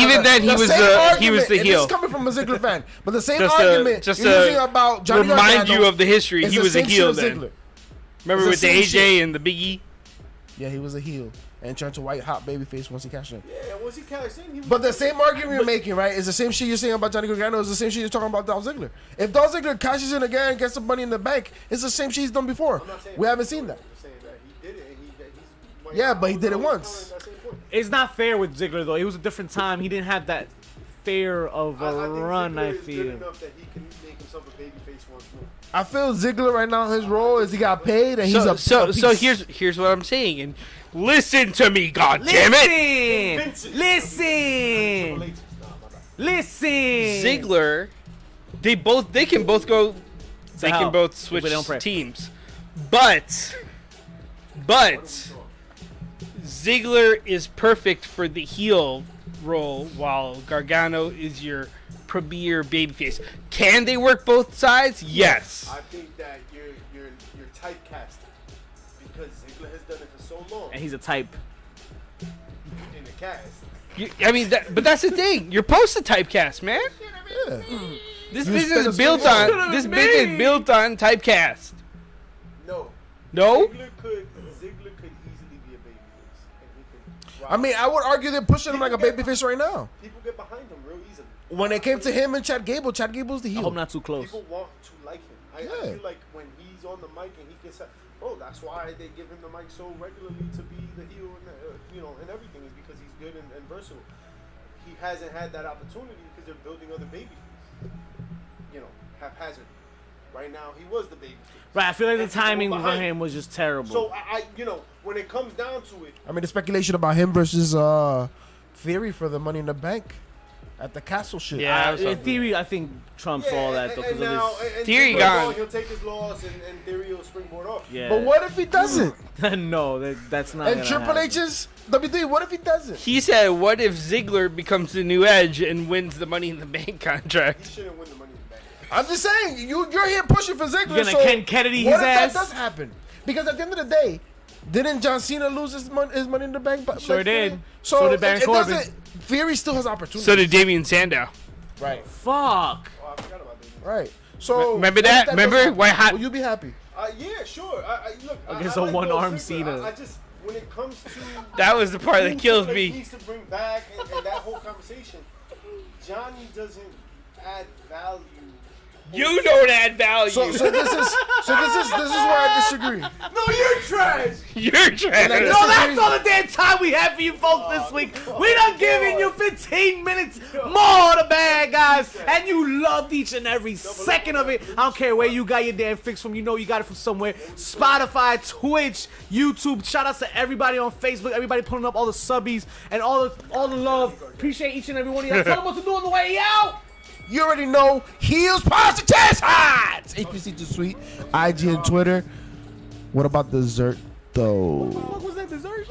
even then, he was the heel. This is coming from a Ziggler fan, but the same Just argument just you're using about Johnny remind Gargano you of the history. is He the was a same heel shit as then. Ziggler. Remember It's with the the same AJ shit. and the Big E? Yeah, he was a heel and turned to white hot babyface once he cashed in. Yeah, was he cashed in? He was But the same argument you're making, right, is the same shit you're saying about Johnny Gargano is the same shit you're talking about Dolph Ziggler. If Dolph Ziggler cashes in again and gets some money in the bank, it's the same shit he's done before. I'm not saying We haven't seen that. I'm saying that he did it. And he's white Yeah, hot. but he did it I was once. telling that same point. It's not fair with Ziggler though. It was a different time. He didn't have that fear of a I think run. Ziggler I is good feel. enough that he can make himself a babyface once more. I feel Ziggler right now, his role is he got paid and he's So piece. here's what I'm saying, and listen to me, goddammit. Listen, listen, listen. Ziggler, they can both go. They hell. can both If switch we don't pray. teams, but Ziggler is perfect for the heel role, while Gargano is your premier babyface. Can they work both sides? Yes. I think that you're typecasted because Ziggler has done it for so long And he's a type. in the cast. I mean, but that's the thing. You're supposed to typecast, man. Yeah. This You business spend is a built certain- on typecast. No. No. Ziggler could easily be a babyface, and he could. I mean, I would argue they're pushing him like a babyface right now. People get behind him real easily. When it came to him and Chad Gable's the I heel. hope not too close. People want to like him. I Yeah. feel like when he's on the mic and he gets, that's why they give him the mic so regularly to be the heel and and everything is because he's good and versatile. He hasn't had that opportunity because they're building other babyfaces. Haphazard. Right now, he was the babyface. Right, I feel like the And people timing for behind him was just terrible. So when it comes down to it, I mean, the speculation about him versus Theory for the Money in the Bank at the castle shit. Yeah. In theory, I think trumps all that though because of his. Theory Ziggler, gone. he'll take his loss and Theory will springboard off. Yeah. But what if he doesn't? No, that's not. And gonna Triple happen. H's WWE, what if he doesn't? He said, "What if Ziggler becomes the new Edge and wins the Money in the Bank He contract?" shouldn't win the Money in the Bank. I'm just saying, you're here pushing for Ziggler. You're gonna so Ken Kennedy what his if ass? that does happen? Because at the end of the day, didn't John Cena lose his money in the bank? Sure did. So, So did Baron it Corbin. doesn't. Theory still has opportunity. So did Damian Sandow. right, Fuck. Oh, I forgot about that. right. So Remember what if that? does Remember? happen? Why hot- Will you be happy? Yeah, sure. Look, Against I a like one-armed Dolph Ziggler. Cena. I just when it comes to That was the part that who kills Triple H me. needs to bring back and that whole conversation. Johnny doesn't add value. You don't add value. So this is where I disagree. No, you're trash. You're trash. I No, that's all the damn time we have for you folks this week. We done giving you 15 minutes more of the bad guys, and you loved each and every second of it. I don't care where you got your damn fix from. You know you got it from somewhere. Spotify, Twitch, YouTube. Shout outs to everybody on Facebook. Everybody pulling up all the subbies and all the love. Appreciate each and every one of y'all. Tell them what to do on the way out. You already know. Heels, pause, the chest hides. HPC Too Sweet. IG and Twitter. What about dessert though? What was that dessert?